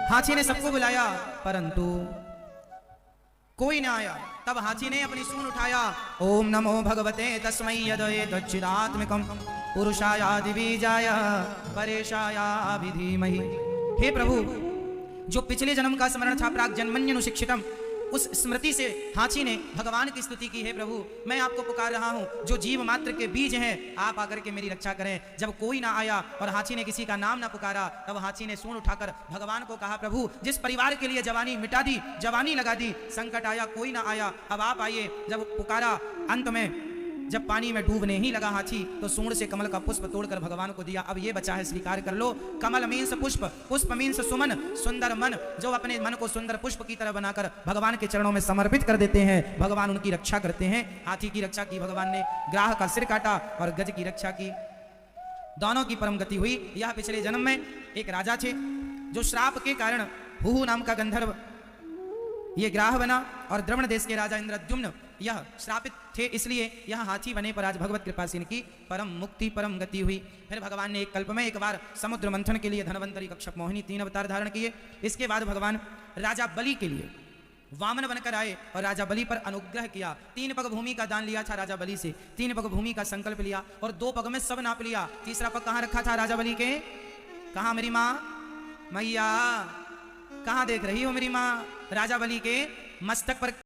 हाथी ने सबको बुलाया परंतु कोई ना आया। तब हाथी ने अपनी सूंड उठाया, ओम नमो भगवते तस्मै यदये तच्चिदात्मिकं पुरुषायादिबीजाय परेशाय धीमहि। हे प्रभु जो पिछले जन्म का स्मरण था प्राग जन्मन्यनुशिक्षितम, उस स्मृति से हाथी ने भगवान की स्तुति की। है प्रभु मैं आपको पुकार रहा हूँ, जो जीव मात्र के बीज हैं आप आकर के मेरी रक्षा करें। जब कोई ना आया और हाथी ने किसी का नाम ना पुकारा, तब हाथी ने सूंड उठाकर भगवान को कहा प्रभु जिस परिवार के लिए जवानी मिटा दी, जवानी लगा दी, संकट आया कोई ना आया, अब आप आइए। जब पुकारा, अंत में जब पानी में डूबने ही लगा हाथी तो सूंड से कमल का पुष्प तोड़कर भगवान को दिया। अब ये बचा है, स्वीकार कर लो। कमल मीन्स पुष्प, पुष्प मीन्स सुमन, सुंदर मन। जो अपने मन को सुंदर पुष्प की तरह बनाकर भगवान के चरणों में समर्पित कर देते हैं, भगवान उनकी रक्षा करते हैं। हाथी की रक्षा की भगवान ने, ग्राह का सिर काटा और गज की रक्षा की। दोनों की परम गति हुई। यह पिछले जन्म में एक राजा थे जो श्राप के कारण हुहु नाम का गंधर्व ये ग्राह बना और द्रवण देश के राजा इंद्रद्युम्न यह श्रापित थे, इसलिए यह हाथी बने। पर आज भगवत कृपा से इनकी परम मुक्ति परम गति हुई। फिर भगवान ने एक कल्प में एक बार समुद्र मंथन के लिए धनवंतरी, कक्षप, मोहिनी 3 अवतार धारण किए। इसके बाद भगवान राजा बलि के लिए वामन बनकर आए और राजा बलि पर अनुग्रह किया। 3 पग भूमि का दान लिया था राजा बलि से, 3 पग भूमि का संकल्प लिया और 2 पग में सब नाप लिया। तीसरा पग कहाँ रखा था राजा बलि के? कहाँ मेरी माँ मैया, कहाँ देख रही हो मेरी माँ? राजा बलि के मस्तक पर